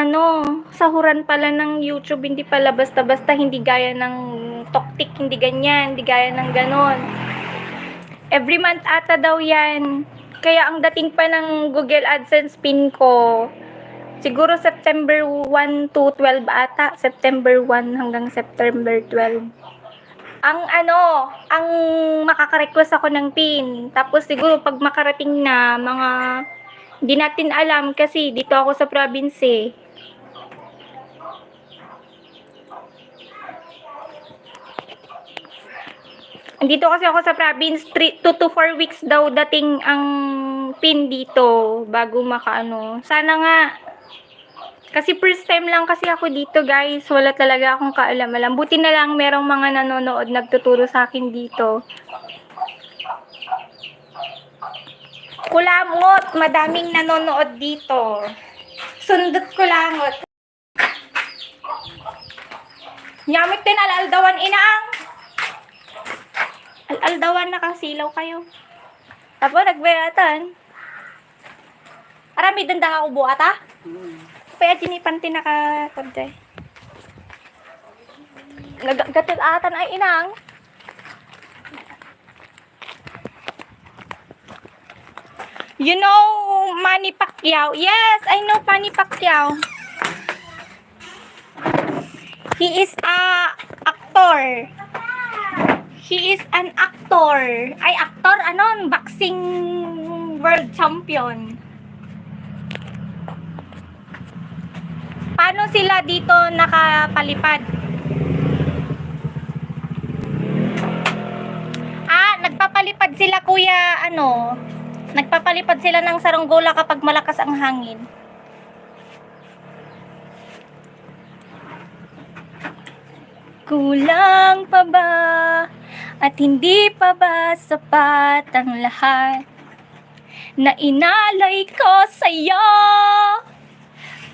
sahuran pala ng YouTube, hindi pala basta-basta, hindi gaya ng toktik, hindi ganyan, hindi gaya ng ganon. Every month ata daw 'yan. Kaya ang dating pa ng Google AdSense pin ko, siguro September 1 to 12 ata. September 1 hanggang September 12. Ang makaka-request ako ng pin. Tapos siguro pag makarating na, mga, hindi natin alam kasi dito ako sa province eh. Dito kasi ako sa province, 2 to 4 weeks daw dating ang pin dito bago makaano. Sana nga. Kasi first time lang kasi ako dito, guys. Wala talaga akong kaalam-alam. Buti na lang merong mga nanonood, nagtuturo sa akin dito. Kulamot, madaming nanonood dito. Sundot kulangot. Nyamit din alaldawan inaang. Alaldawan nakasilaw kayo. Tapos nagbayatan. Arami dandang ako buata. Kaya jinipan tinakatagday. Nagagatid atan ay inang. You know Manny Pacquiao? Yes, I know Manny Pacquiao. He is a actor. He is an actor. Ay, actor, boxing world champion. Paano sila dito nakapalipad? Nagpapalipad sila kuya, nagpapalipad sila ng saranggola kapag malakas ang hangin. Kulang pa ba at hindi pa ba sapat ang lahat na inalay ko sa'yo?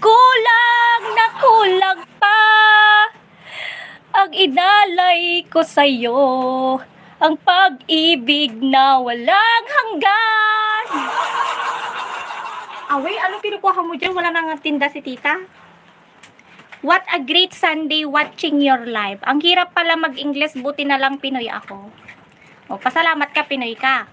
Kulang na kulang pa ang inalay ko sa'yo, ang pag-ibig na walang hanggan. Away, ano kinukuha mo dyan? Wala nang tinda si tita? What a great Sunday watching your live. Ang hirap pala mag-English, buti na lang Pinoy ako. O, pasalamat ka, Pinoy ka.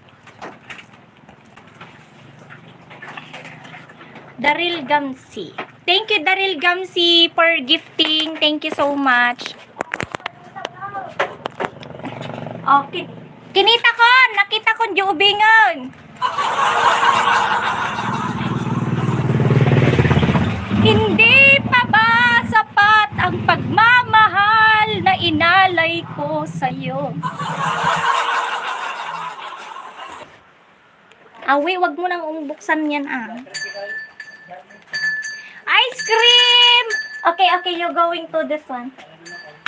Daryl Gamsi. Thank you, Daryl Gamsi, for gifting. Thank you so much. Oh, kinita ko! Nakita ko yung ubingan! Hindi pa ba sapat ang pagmamahal na inalay ko sa'yo? Awi, wag mo nang umbuksan yan Ice cream! Okay, you're going to this one.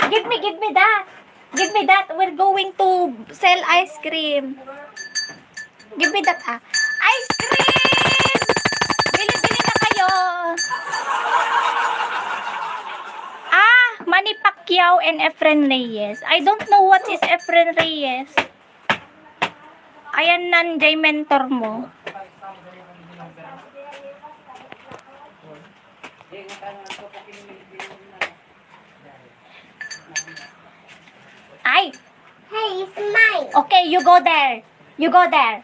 Give me that. Give me that. We're going to sell ice cream. Give me that, Ice cream! Bili-bili na kayo. Manny Pacquiao and Efren Reyes. I don't know what is Efren Reyes. Ayan nandiyan mentor mo. Ay! Hey, it's mine. Okay, you go there. You go there.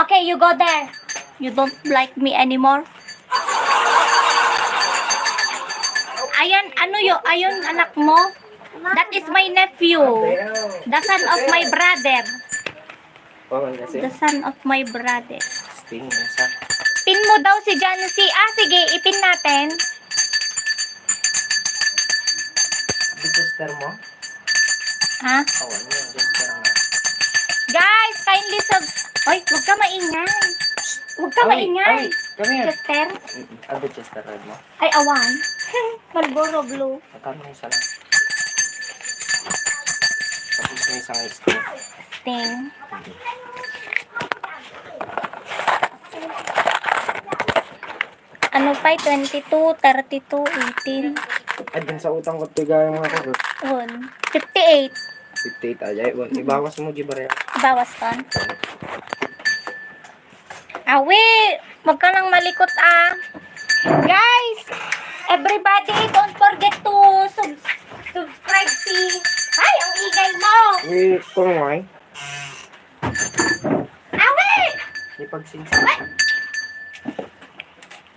Okay, you go there. You don't like me anymore? Ayan, ayun anak mo? That is my nephew. The son of my brother. The son of my brother. Pin mo daw si Jancy. Sige, ipin natin. Register mo? Ha? Guys, kindly Oy, huwag ka maingay. Huwag ka maingay. Come here. Chester? Ano Chester red mo? Ay, awan. Marlboro Blue. Magkano yung isa lang? Tapos may isang ice cream. Thing. Ano pa? 22, 32, 18. Ay, dun sa utang ko tigay mga ko. 58. 58 ay. Ibawas mo, Gibaria. Bawas ka. Awi! Huwag ka nang malikot Guys! Everybody, don't forget to subscribe Ay, ang igay mo! Kung may. Awi!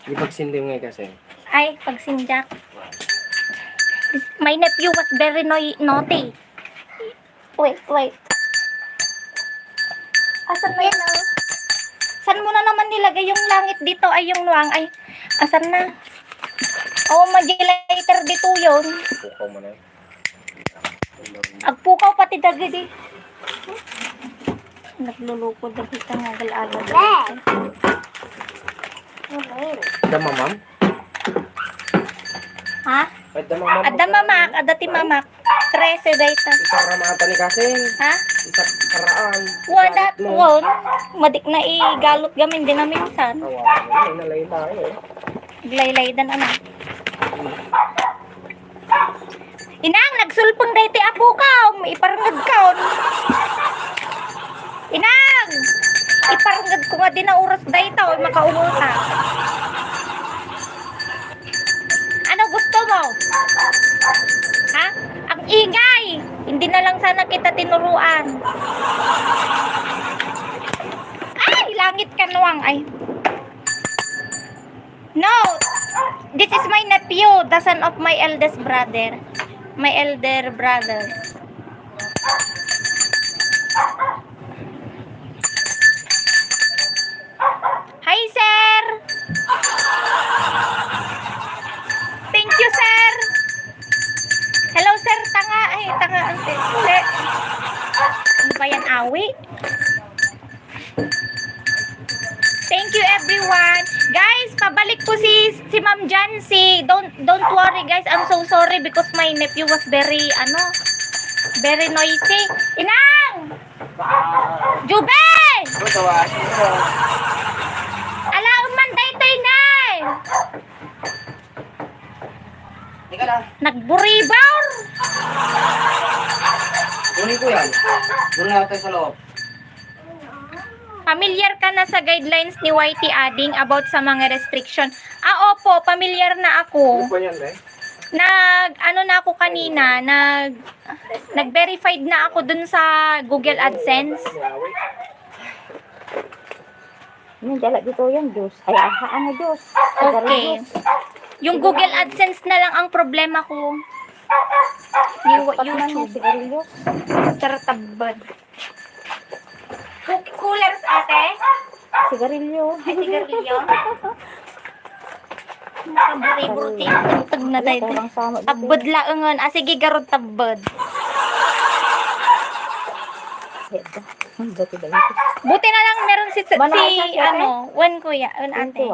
Ipagsindi mo nga kasi. Ay, pagsinjak. My nephew was very naughty. Wait. Asan na yun? Saan mo na naman nilagay yung langit dito? Ay, yung nuwang. Ay, asan na? Mag-later dito yun. Pukaw mo na yun. Agpukaw pati dagidi. Nagluluko dagidi ka nga gal-agal. Dama, ma'am? Ha? Adamamak, adati mamak. 13 dayta. Isang ramata ni kasi. Ha? Isang karaan. Wala, madik na galot gamin din na minsan. Awa, inalay tayo. Glaylaydan Inang, nagsulpang dayti apo ka. Iparangad ka. Inang! Iparangad ko nga din na oras dayta. Makaumul ka. Ano gusto mo? Ha? Ang ingay! Hindi na lang sana kita tinuruan. Ay! Langit ka nuwang. Ay. No! This is my nephew, the son of my eldest brother. My elder brother. Hi, sir! Thank binawi. Thank you everyone. Guys, pabalik ko si Ma'am Jancy. Don't worry guys. I'm so sorry because my nephew was very noisy. Inang! Jube! Ala, umanday tayo na! Teka lang. Nagburibaw! Kunin ko yan. Doon na tayo sa loob. Familiar ka na sa guidelines ni YT Ading about sa mga restriction? Opo, familiar na ako. Ano na ako kanina, nag-verified na ako dun sa Google AdSense. Dala dito yan, Diyos. Ay, ano, Diyos? Okay. Yung Google AdSense na lang ang problema ko. YouTube. Tartabad. Coolers, ate? Sigarilyo. Ay, sigarilyo? Nakaburi-buti. Tag na tayo. Kurang sama. Tabod laangan. Sige, garod tabod. Buti na lang meron si Wen kuya, Wen ate.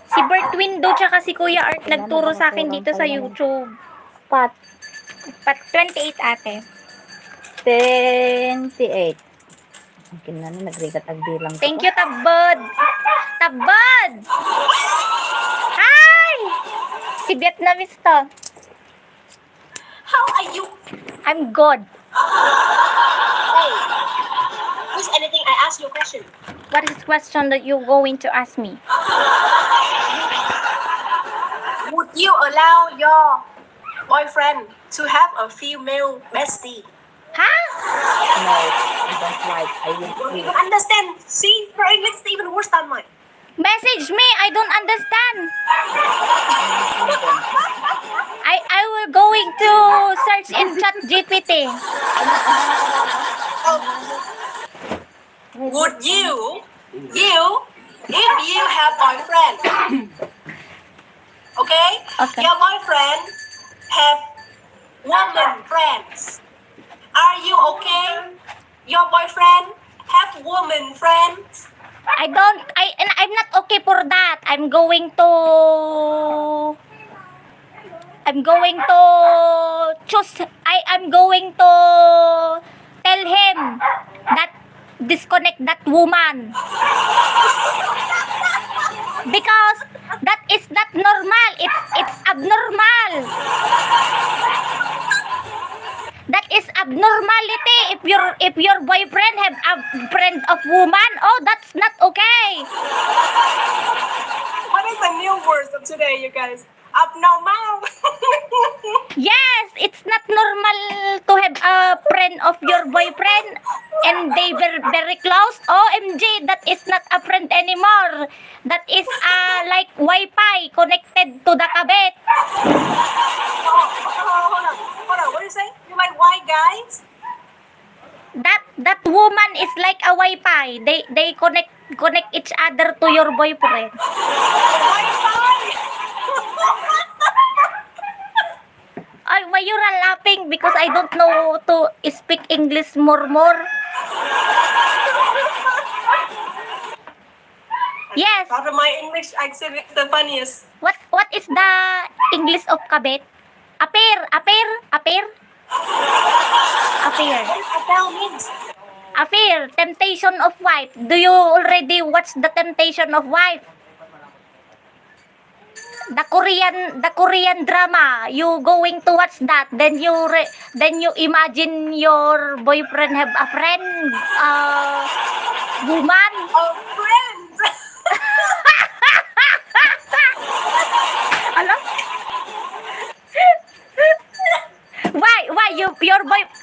Si Bert Window tsaka si Kuya Art nagturo sa akin dito sa YouTube. Pat 28 ate. 28. Ang kinano, nagrigat ang bilang. Thank you, Tabod. Tabod! Hi! Si Vietnamese to. How are you? I'm good. Hey. Who's anything? I ask you a question. What is the question that you're going to ask me? Would you allow your boyfriend to have a female bestie? Ha? No, I don't like. I will Don't feel. even understand. See, her English is even worse than mine. Message me. I don't understand. I will going to search in chat GPT. Would you, if you have boyfriend, okay? Okay. Your boyfriend have woman friends. Are you okay? Your boyfriend have woman friends. I'm not okay for that. I'm going to choose. I'm going to tell him that disconnect that woman. Because that is not normal. It's abnormal. That is abnormality. If your boyfriend have a friend of woman, oh, that's not okay. What is the new word of today, you guys? Abnormal. Yes, it's not normal to have a friend of your boyfriend and they were very close. OMG, that is not a friend anymore. That is like Wi-Fi connected to the kabit. Hold on. What do you say? You like white guys? That woman is like a Wi-Fi. They connect each other to your boyfriend. Wi-Fi. Why you are laughing? Because I don't know to speak English more. Yes. After my English accent is the funniest. What is the English of kabit? Appear. What does Abel means? Affair, Temptation of Wife. Do you already watch the Temptation of Wife? The Korean drama. You going to watch that? Then you imagine your boyfriend have a friend, woman. A friend. Ano? Why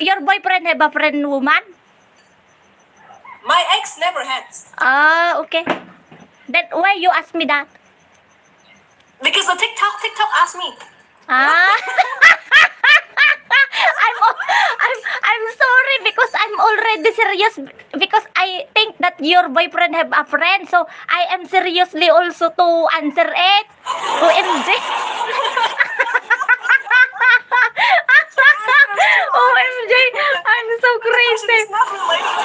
your boyfriend have a friend woman? My ex never had. Okay. Then why you ask me that? Because the TikTok asked me. I'm sorry because I'm already serious because I think that your boyfriend have a friend, so I am seriously also to answer it. OMG. OMG. I'm crazy. It's not related.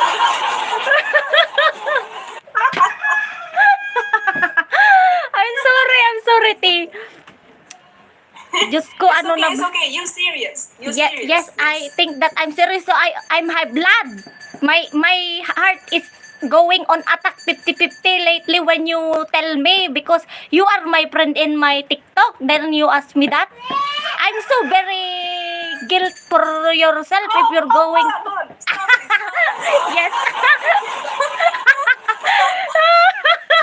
I'm sorry, T. Diyos ko, ano na It's okay. You serious. You Yes, serious. yes, I think that I'm serious. So I'm high blood. My heart is going on attack 50-50 lately when you tell me because you are my friend in my TikTok. Then you ask me that. I'm so very guilt for yourself if you're going. Stop it. Yes.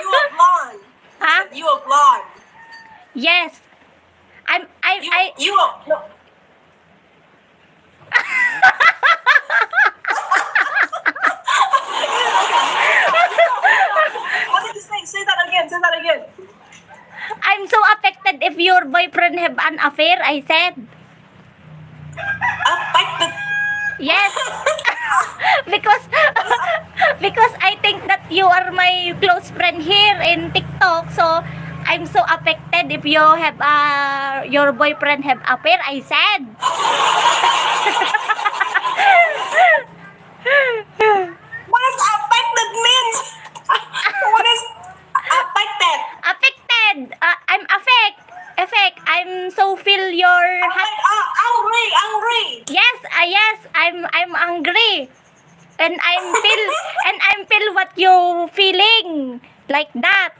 You are blonde. Huh? You are blonde. Yes. You are no. What did you say? Say that again. Say that again. I'm so affected if your boyfriend have an affair, I said. Affected. Yes. because because I think that you are my close friend here in TikTok, so I'm so affected if you have your boyfriend have affair, I said. What does affected means? What is affected? Affected. I'm affect. I'm so feel your Angry. Yes, yes, I'm angry. And I'm feel what you feeling like that.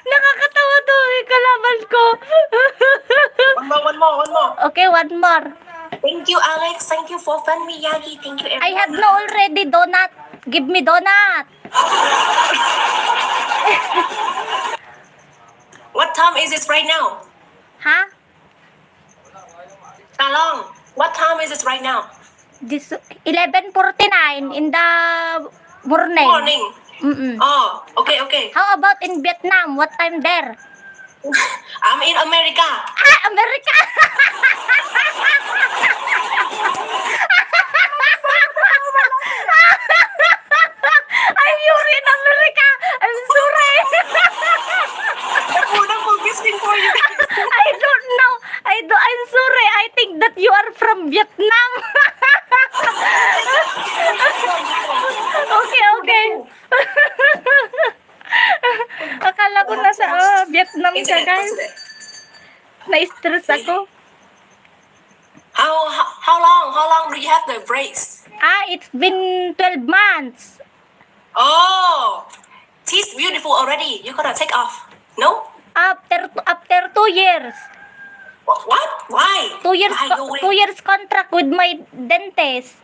Nakakatawa to, yung kalaban ko. One more. Okay, one more. Thank you, Alex. Thank you for Fan Miyagi. Thank you, I everyone. have no already donut. Give me donut. What time is it right now? Ha? Talong. What time is it right now? This 11:49 in the morning. Morning. Mm-mm. Oh, okay. How about in Vietnam? What time there? I'm in America. Ah, America! I'm you're in America. I'm sorry. I'm gising for you. I don't know. I'm sorry. I think that you are from Vietnam. Okay. Akala ko nasa Vietnam ka, guys. Na-stress ako. How long do you have the brace? It's been 12 months. Oh, she's beautiful already. You gotta take off. No? After 2 years. What? Why? 2 years Why you 2 years contract with my dentist.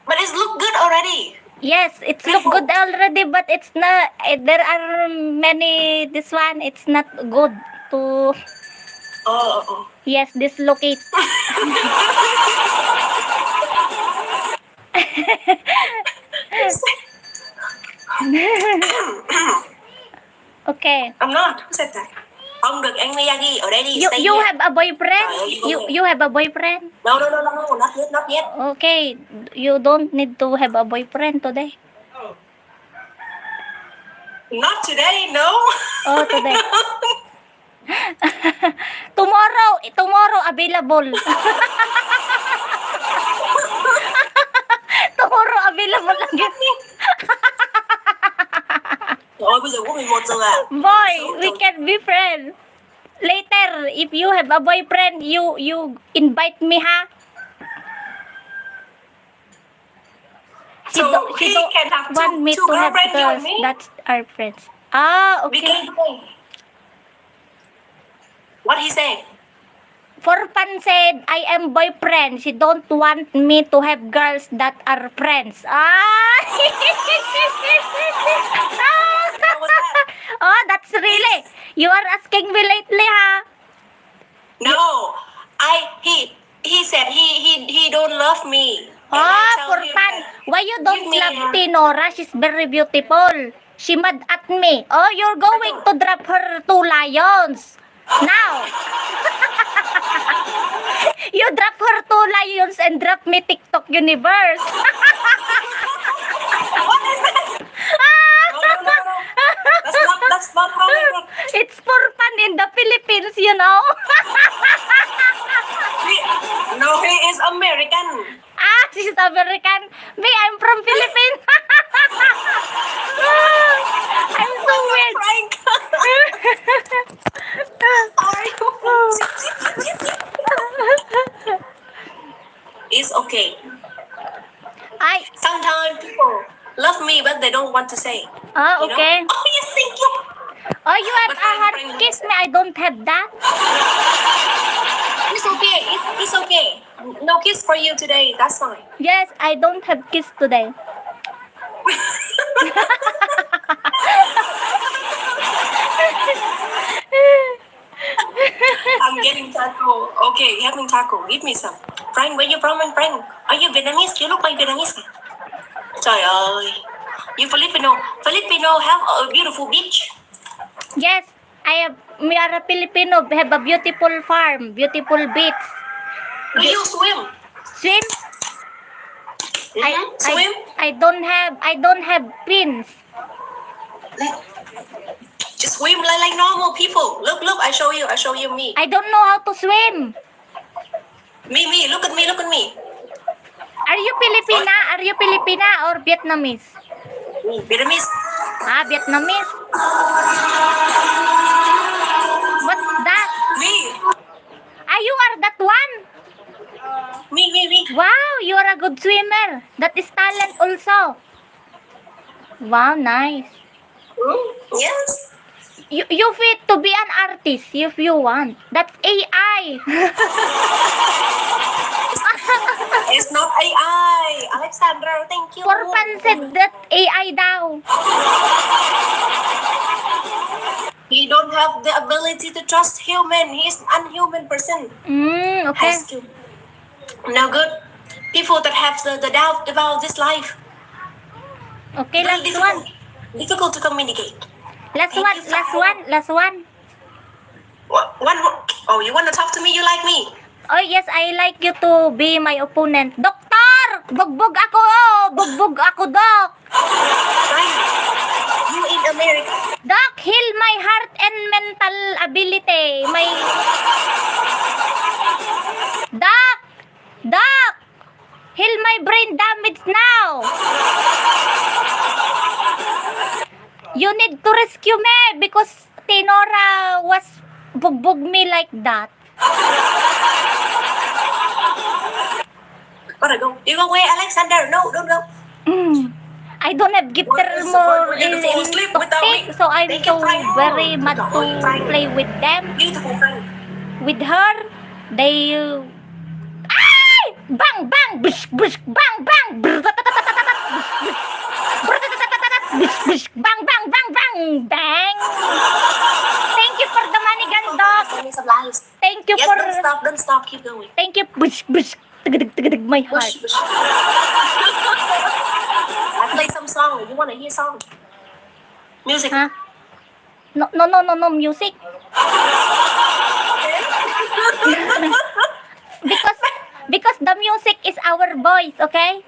But it look good already. Yes, it's look good already, but it's not. There are many. This one, it's not good to. Oh. Yes, dislocate. Okay. I'm not. Who said that? Không được ăn Miyagi already. You Stay you here. have a boyfriend? You have a boyfriend? No, not yet. Okay, you don't need to have a boyfriend today. Not today, no. Oh, today. Tomorrow available. Tomorrow available again. Trời bây giờ có 11 giờ à? Boy, we can be friends. Later, if you have a boyfriend, you invite me, ha? So he can have want me two to have girlfriends, you and girls. me? That's our friends. Ah, We okay. can play. What he say? Forpan said, I am boyfriend. She don't want me to have girls that are friends. Ah! How was that? Oh, that's really. You are asking me lately, ha? No, he said he don't love me. Oh, tell for him fun. that, Why you don't give me love your- Tinora? She's very beautiful. She mad at me. Oh, you're going to drop her 2 lions. Now. You drop her 2 lions and drop me TikTok universe. No, no, no, no. That's not how it works. It's for fun in the Philippines, you know. No, he is American. Ah, she's American. Me, I'm from Philippines. I'm so weird. Frank. It's okay. Ay, Sometimes people love me, but they don't want to say. ah, You know? okay. Oh, yes, thank you. Oh, you have But a I'm heart friendly. kiss me. I don't have that. It's okay. It's okay. No kiss for you today. That's fine. Yes, I don't have kiss today. I'm getting taco. Okay, having taco. Give me some. Frank, where you from, my friend? Are you Vietnamese? You look like Vietnamese. Trời ơi. You Filipino. Filipino have a beautiful beach. Yes, we are a Filipino. We have a beautiful farm, beautiful beach. Do you swim? Swim? Swim? I don't have pins. Just swim like normal people. Look, I show you me. I don't know how to swim. Me, look at me. Are you Filipina? Are you Filipina or Vietnamese? Me, Vietnamese. Ah, Vietnamese. What's that? Me. Ah, you are that one? Me. Wow, you are a good swimmer. That is talent also. Wow, nice. Yes. You fit to be an artist if you want. That's AI. It's not AI. Alexander, thank you. Forpan said that AI daw. He don't have the ability to trust human. He's an unhuman person. Okay. Has to. No good. People that have the doubt about this life. Okay, Very last one. difficult to communicate. Last Thank one, you, last Farah. one, last one. One more. Oh, you want to talk to me? You like me? Oh, yes, I like you to be my opponent. Doktor! Bugbog ako, oh! Bugbog ako, Doc! Right? You in America. Doc, heal my heart and mental ability. Doc! Doc! Heal my brain damage now! You need to rescue me because Tinora was bugbog me like that. Gotta go. You go away, Alexander. No, don't go. I don't have gift What is the more point? You're gonna fall asleep without me. so I'm Thank you, so Frank. very mad Go away, to Frank. play with them. Beautiful friend. With her, they... Ay! Bang! Bang! Bish! Bish! Bang! Bang! Bish! Bish! Bang! Bang! Bang! Bang! Bang! Thank you for the money, Gandok. Send me some lies. Thank you Yes, for... don't stop. Keep going. Thank you. Bish! Bish! Tigadig! Tigadig my heart. Push. I play some song. You wanna hear song? Music. Huh? No, music. because the music is our voice, okay?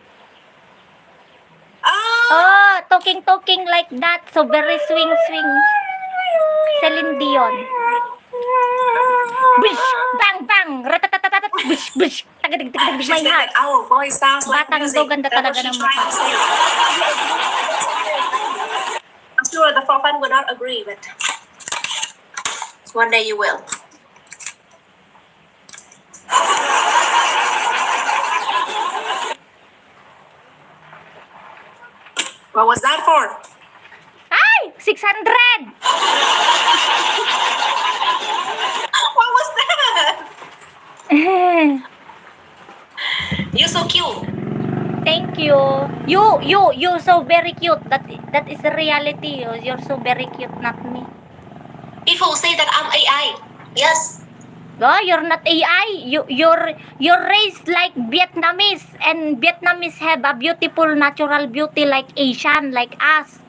Ah, Oh, talking like that, so very swing. Celine Dion. Bish, bang, bang, ratatatatat, bish, tagadig she my said heart. that our voice sounds like Batang music. daw, ganda That's what talaga she ng trying to say. I'm sure the four fan will not agree, but one day you will. What was that for? Ay, 600! What was that? You're so cute. Thank you. You so very cute. That is the reality. You're so very cute, not me. People say that I'm AI. Yes. Oh, you're not AI. You're raised like Vietnamese, and Vietnamese have a beautiful natural beauty like Asian, like us.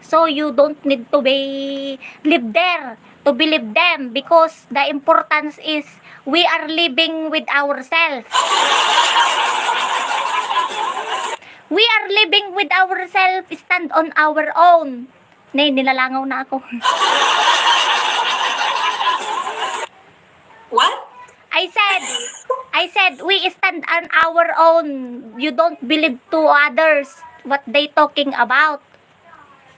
So you don't need to be live there to believe them, because the importance is we are living with ourselves. We are living with ourselves, stand on our own. Nay, nilalangaw na ako. What? I said, we stand on our own. You don't believe to others what they talking about.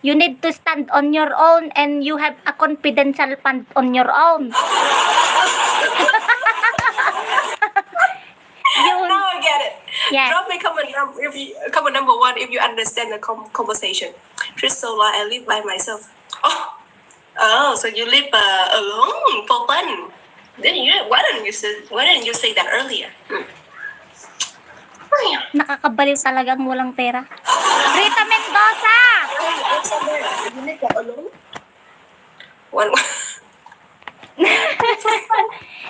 You need to stand on your own, and you have a confidential fund on your own. Yun. Now I get it. Yes. Drop me comment number one if you understand the conversation. Tristola, I live by myself. Oh, so you live alone for fun. Why didn't you say that earlier? Nakakabaliw talagang walang pera. Rita Mendoza! You live alone? One.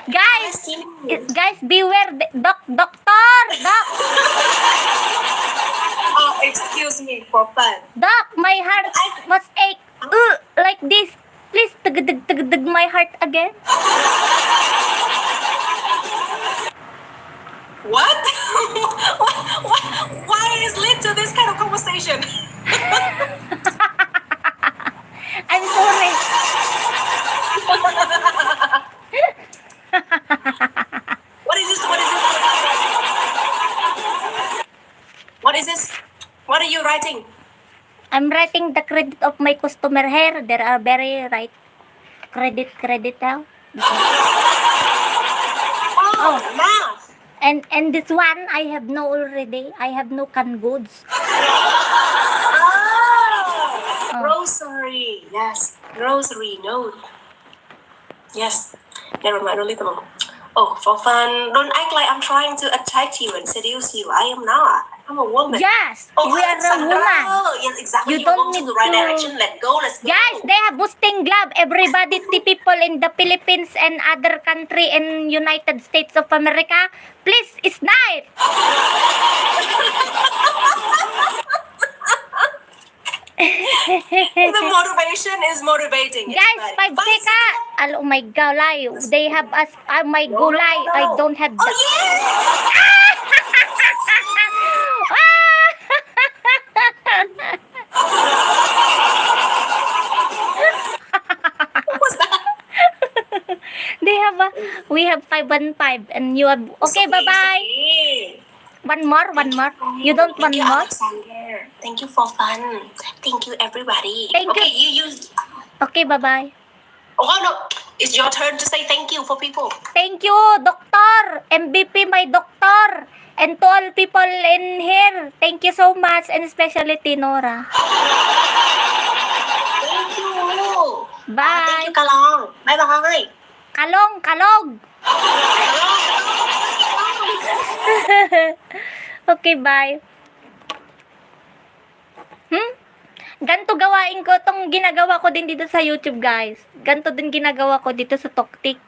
Guys, beware. Doctor! Doc! Oh, excuse me, for fun. Doc, my heart was ache. Like this. Please, tag my heart again. What? Why is lead to this kind of conversation? I'm sorry. What is this? What is this? What are you writing? I'm writing the credit of my customer here. There are very right. Credit now. Oh, math. And this one, I have no already. I have no canned goods. Oh, grocery. Yes, grocery. No. Yes. Never mind. Don't leave them alone. Oh, for fun. Don't act like I'm trying to attack you and seduce you. I am not. I'm a woman. Yes, Oh, we are a woman. Oh, yes, exactly. You You don't go to need the right to- direction. Let go. Let's go. Guys, they have boosting glove. Everybody, the people in the Philippines and other country in United States of America, please snipe. The motivation is motivating. It's Guys, fun. 5 seconds. Oh my gulay. They have us. Oh my gulay. I don't have Oh, that. yeah! What was that? They have a, we have 515 and you have, okay, bye bye. Okay. One more. You don't want Thank you, more? Alexander. Thank you for fun. Thank you, everybody. Thank okay, you use. Okay, bye bye. Oh no, it's your turn to say thank you for people. Thank you, doctor. MVP, my doctor. And to all people in here, thank you so much, and especially Tinora. Thank you. Bye. Thank you, Kalong. Bye bye. Kalong. Okay, bye. Ganto gawain ko tong ginagawa ko din dito sa YouTube, guys. Ganto din ginagawa ko dito sa Toktik.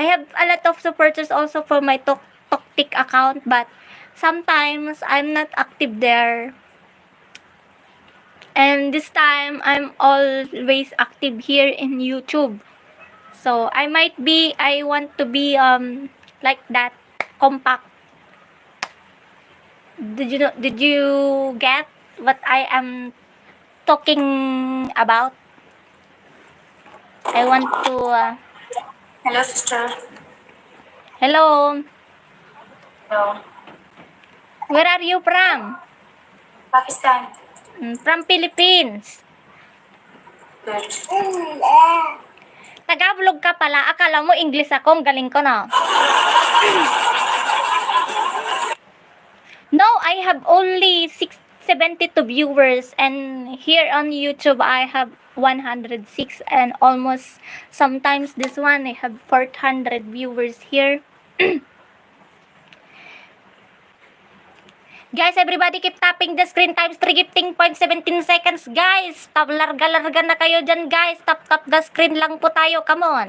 I have a lot of supporters also for my Toktik account, but sometimes I'm not active there. And this time I'm always active here in YouTube. So I want to be like that, compact. Did you get what I am talking about? I want to Hello, sister. hello. Hello. Where are you from? Pakistan. From Philippines. Good. Tagalog ka pala. Akala mo English ako. Ang galing ko na. No, I have only 72 viewers, and here on YouTube I have 106, and almost sometimes this one I have 400 viewers here. Guys, everybody keep tapping the screen times 3 gifting point 17 seconds, guys. Tap, larga na kayo dyan, guys. Tap the screen lang po tayo. Come on.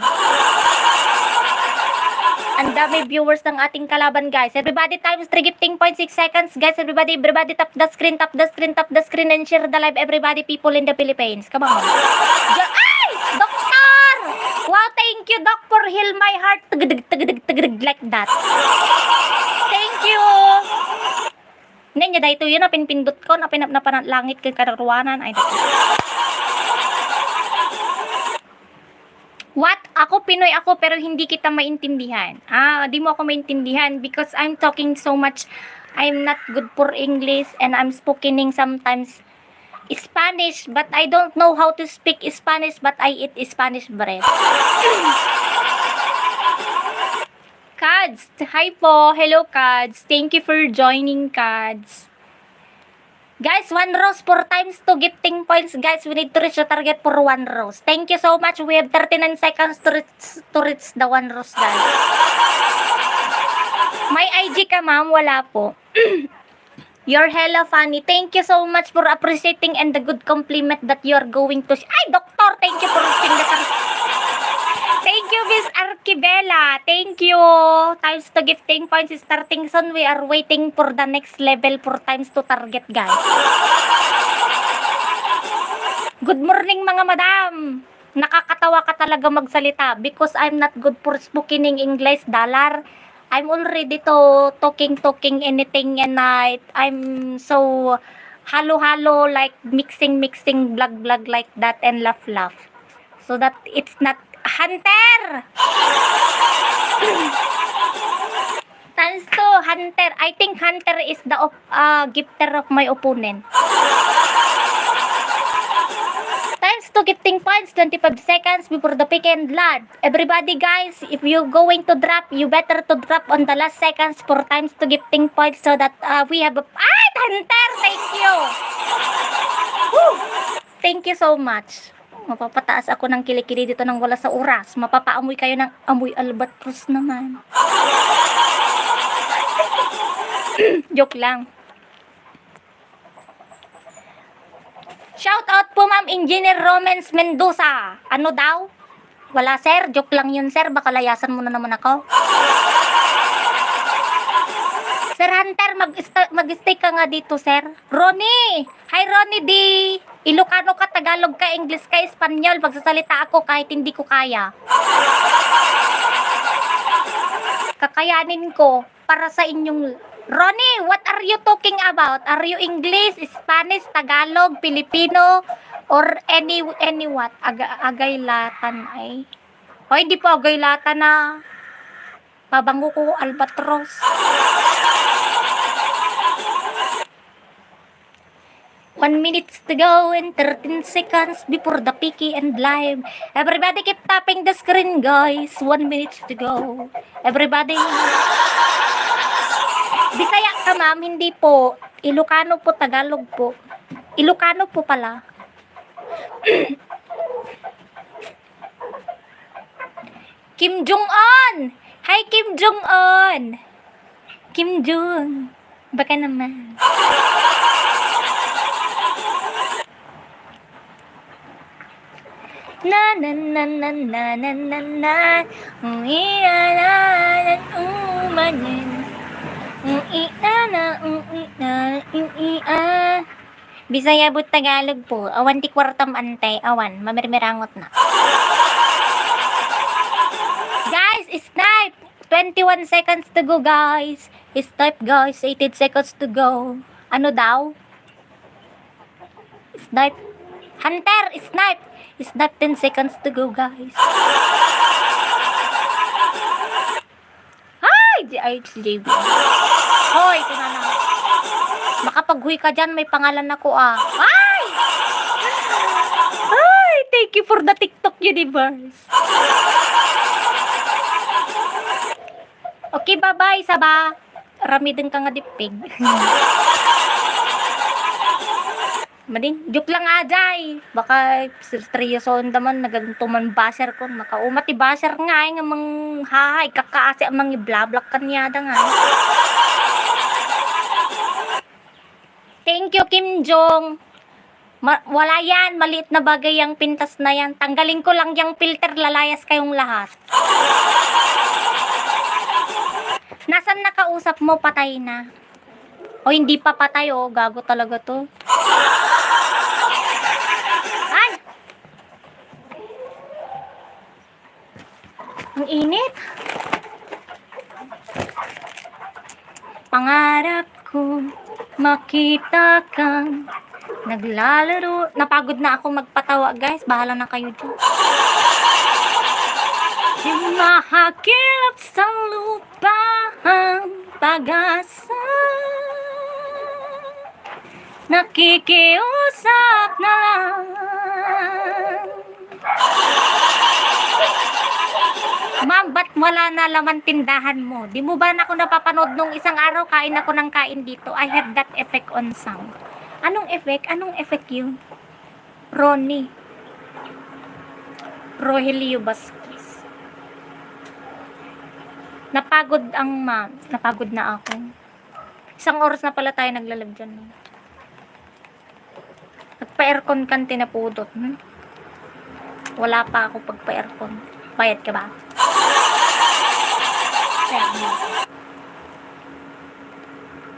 Ang dami viewers ng ating kalaban, guys. Everybody times 3 gifting points, 6 seconds. Guys, everybody tap the screen, and share the live. Everybody, people in the Philippines. Come on. Ay! Doktor! Wow, thank you, Doc, for heal my heart. Tagdag, like that. Thank you. Ngayon, dahil ito yun, napinpindot ko, napinap na langit kay kararuanan. Ay, what? Ako, Pinoy ako, pero hindi kita maintindihan. Di mo ako maintindihan because I'm talking so much. I'm not good for English and I'm speaking sometimes Spanish, but I don't know how to speak Spanish, but I eat Spanish bread. Kads, hi po. Hello, Kads. Thank you for joining, Kads. Guys, 1 rose 4 times to gifting points. Guys, we need to reach the target for 1 rose. Thank you so much. We have 39 seconds to reach the 1 rose, guys. May IG ka, ma'am? Wala po. You're hella funny. Thank you so much for appreciating and the good compliment that you're going to... Ay, Doctor! Thank you for reaching the target. Thank you, Miss Arquibela. Thank you. Times to gifting points is starting soon. We are waiting for the next level for times to target, guys. Good morning, mga madam. Nakakatawa ka talaga magsalita because I'm not good for speaking English, dollar. I'm already talking anything and I'm so halo like mixing blag like that and laugh. So that it's not Hunter! Times 2, Hunter. I think Hunter is the gifter of my opponent. Times 2 gifting points, 25 seconds before the pick and blood. Everybody, guys, if you're going to drop, you better to drop on the last seconds for times 2 gifting points so that we have a... Ay, Hunter! Thank you! Woo! Thank you so much. Mapapataas ako ng kilikili dito ng wala sa oras. Mapapaamoy kayo ng amoy albatros naman. Joke lang. Shout out po, Ma'am Engineer Romance Mendoza. Ano daw? Wala, sir. Joke lang yun, sir. Baka layasan mo na naman ako. Sir Hunter, mag-stay ka nga dito, sir. Ronnie! Hi, Ronnie D! Ilocano ka, Tagalog ka, English ka, Espanyol. Magsasalita ako kahit hindi ko kaya. Kakayanin ko para sa inyong... Ronnie, what are you talking about? Are you English, Spanish, Tagalog, Filipino, or any what? Agaylatan ay... Hoy, di po agaylatan na. Babango ko, albatros. One minute to go and 13 seconds before the picky and live. Everybody keep tapping the screen, guys. 1 minute to go. Everybody. Bisaya ka, ma'am? Hindi po. Ilocano po, Tagalog po. Ilocano po pala. Kim Jong-un! Hi, Kim Jong-un! Kim Jong. Baka naman. Na na na na na na na na Bisaya but Tagalog po. Awan ti kwartam ante. Awan. Mamirmirangot na. Guys, snipe! 21 seconds to go, guys. Snipe, guys. 18 seconds to go. Ano daw? Snipe. Hunter, snipe! Snipe 10 seconds to go, guys. Hi! JB. Hoy, ito na lang. Makapag-huy ka dyan, may pangalan ako Ay! Ay! Thank you for the TikTok universe. Okay, bye-bye, Saba. Rami din ka nga dipig. Mading, joke lang ajay. Baka seryoso naman, nagantuman basher ko. Makaumati basher nga nga mang hahay. Kakaasi ang mga blablak kanyada nga. Thank you, Kim Jong. Wala yan, maliit na bagay yung pintas na yan. Tanggalin ko lang yung filter, lalayas kayong lahat. Asan nakausap mo? Patay na. O hindi pa patay, oh. Gago talaga to. Ay! Ang init. Pangarap ko makita kang naglalaro. Napagod na ako magpatawa, guys. Bahala na kayo dyan. Yung mahakilap sa lupa ang pag-asa, nakikiusap na lang. Ma'am, ba't wala na laman tindahan mo? Di mo ba na ako napapanood nung isang araw kain ako ng kain dito? I had that effect on sound. Anong effect? Anong effect yun? Ronnie. Rogelio Vasquez. Napagod ang ma'am. Napagod na ako. Isang oras na pala tayo naglalab dyan. Nagpa-aircon kan tinapudot. Wala pa ako pagpa-aircon. Bayad ka ba?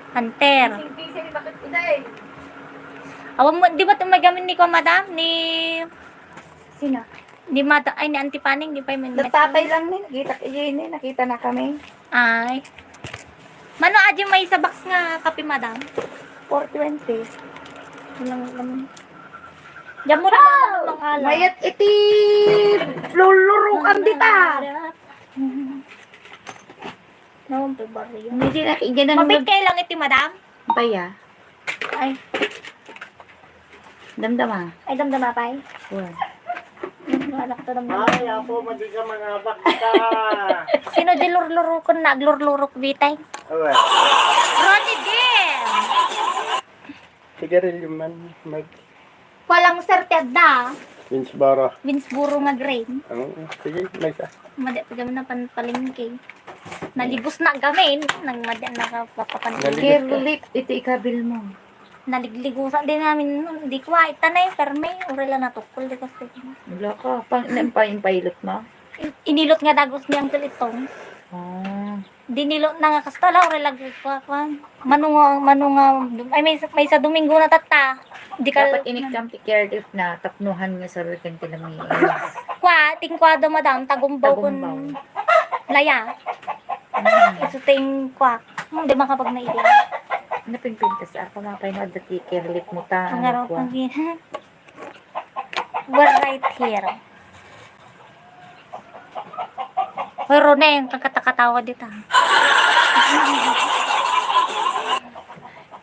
Hunter. Busy, bakit today? Awan mo, di ba ito magamit ni ko, madam? Ni... Sino? Ni madam, ay, ni Auntie Paning, di pa yung Nagtatay lang ni, nakita na kami. Ay. Mano, adyo may sa box nga kape, madam? 420. Walang. Diyan mo na mga alam. Mayat iti lulurukan dita. Nawang barrio. Hindi na ganun Mabit kayo lang iti, madam? baya. Ay, Damdama. ay damdama pa eh. Well. Anak to damdama. Ay, ako, madi ka mga bakta. Sino di lurluro ko na aglurlurok bitay? Uwe. Ronnie din! Sigarilyo man. Walang serted na. Vince Barra. Vinsburo nga grain. Sige, may isa. Madi pa gamin na panpalingke. Naligos na gamin. Nang madi na nakapapaningke. Kirlip iti ikabil mo. Naligligusan din namin nun. Hindi ko tanay, perme. Urela na tukol. Di kasi. Wala ka. Pampahilot mo? Inilot nga dagos niyang pilitong. Ah. Dinilot na nga kastala. Urela gagkakwan. Manunga. Ay, may sa Domingo na tata. Di ka. Dapat inikam ti Kirlip na tapnuhan nga sa rukan tinami. Kwa, tingkwado madam. Tagumbaw kun. Laya. Iso ting kwa. Hindi makapag naibig. Napinpintas ako mapay na dati Kirlip mo ta. Ang araw pang we're right here. Pero na yung kakatakatawa dito.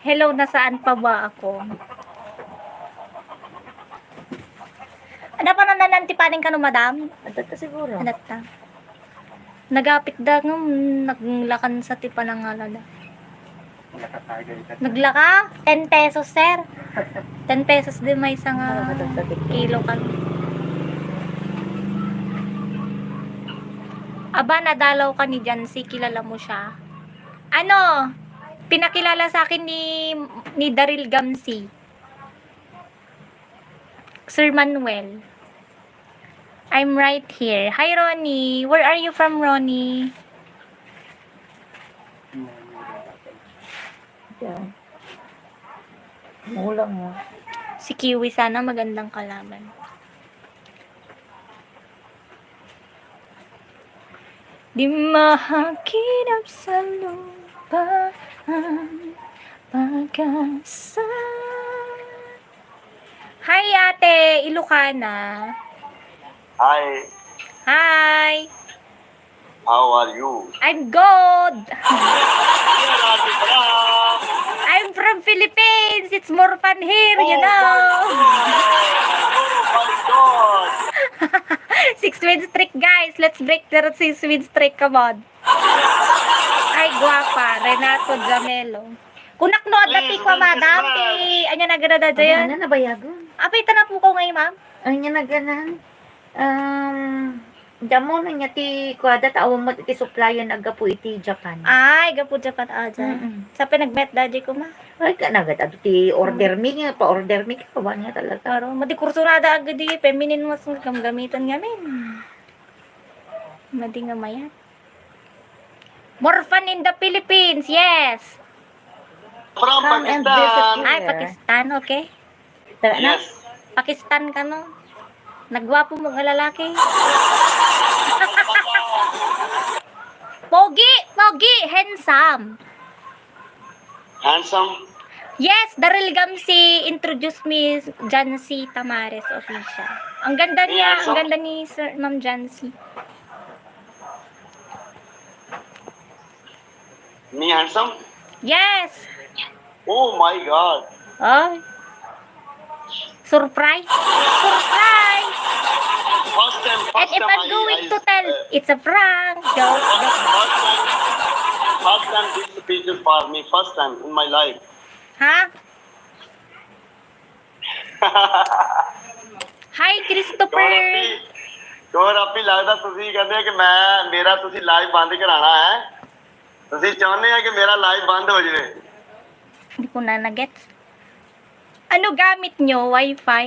Hello, nasaan pa ba ako? Ano pa na nanantipanin ka no, madam? Adata siguro. Ano ta? Nagapit da ng naglakan sa tipa ng alala. Nakatagay ka. Naglaka? 10 pesos, sir. 10 pesos din may isang kilo ka. Aba, nadalaw ka ni Jancy. Kilala mo siya. Ano? Pinakilala sa akin ni Daryl Gamsi. Sir Manuel. I'm right here. Hi, Ronnie. Where are you from, Ronnie? Yan. Mulang mo. Si Kiwi sana magandang kalaban. Di mahakinap sa lupa ang pag-asa. Hi, ate! Ilocana. Hi, Hi! how are you? I'm good! I'm from Philippines! It's more fun here, you know! Oh my God! 6-win streak, guys! Let's break the 6-win streak, come on! Ay, guwapa! Renato Jamelo. Kunak no, dati ko, madam. Anya na gana da dyan. Ano na bayagon? Apay na po ko ngayon, ma'am. Anya na ganan. Damo na niya ti kuwada taawang mo iti supplyan agapu iti Japan. Ay, gapo Japan aja. Mm-mm. Sa pinag-met daddy ko, ma. Ay ka nagad ado ti order me nga pa order me ka ba niya talaga. Pero, madi kurso na da agad di. Feminine mas gamitan ngamin. Madi nga mayat. More fun in the Philippines, yes. From Come and visit Pakistan. me. Ay, Here. Pakistan, okay. Tara na. Yes. Pakistan ka no. Nagwapo mo nga lalaki. Pogi, pogi, handsome. Handsome. Yes, Daryl Gamsi introduce me Jancy Tamares official. Ang ganda niya, ang ganda ni Sir Ma'am Jancy. Me handsome? Yes. Oh my God. Oh. Surprise. Surprise. First time. And if I'm going to tell, it's a prank. Joke, joke. First time this speech is for me. First time in my life. Ha? Hi, Christopher. ਆਪੀ ਲੱਗਦਾ ਤੁਸੀਂ ਕਹਿੰਦੇ ਕਿ ਮੈਂ ਮੇਰਾ ਤੁਸੀਂ ਲਾਈਵ ਬੰਦ ਕਰਾਣਾ ਹੈ ਤੁਸੀਂ ਚਾਹੁੰਦੇ ਆ ਕਿ ਮੇਰਾ ਲਾਈਵ ਬੰਦ ਹੋ ਜਾਵੇ Hindi ko na na-gets. Ano gamit nyo? Wi-Fi?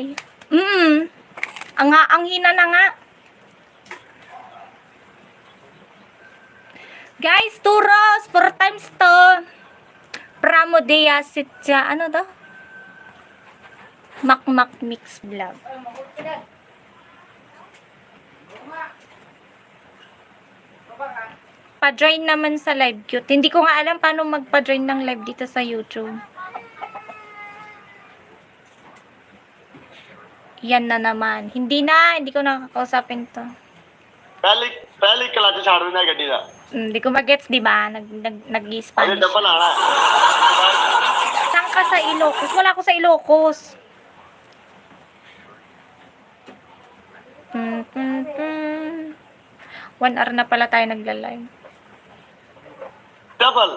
Ang hina na nga. Guys, turos! 4 times to. Pramodea sitya. Ano to? Makmak mix vlog. Pa-join naman sa live cute. Hindi ko nga alam paano magpa-join ng live dito sa YouTube. Yan na naman. Hindi ko nakakausapin to. ਪਹਿਲੀ ਕਲਚ ਛੱਡ ਦਿੰਦਾ ਗੱਡੀ ਦਾ Hindi ko magets, di ba? ਅਜੇ Nag-Spanish. Double ਆਣਾ Saan ka sa Ilocos? Wala ako sa Ilocos. 1 hour na pala tayo nagla-live. Double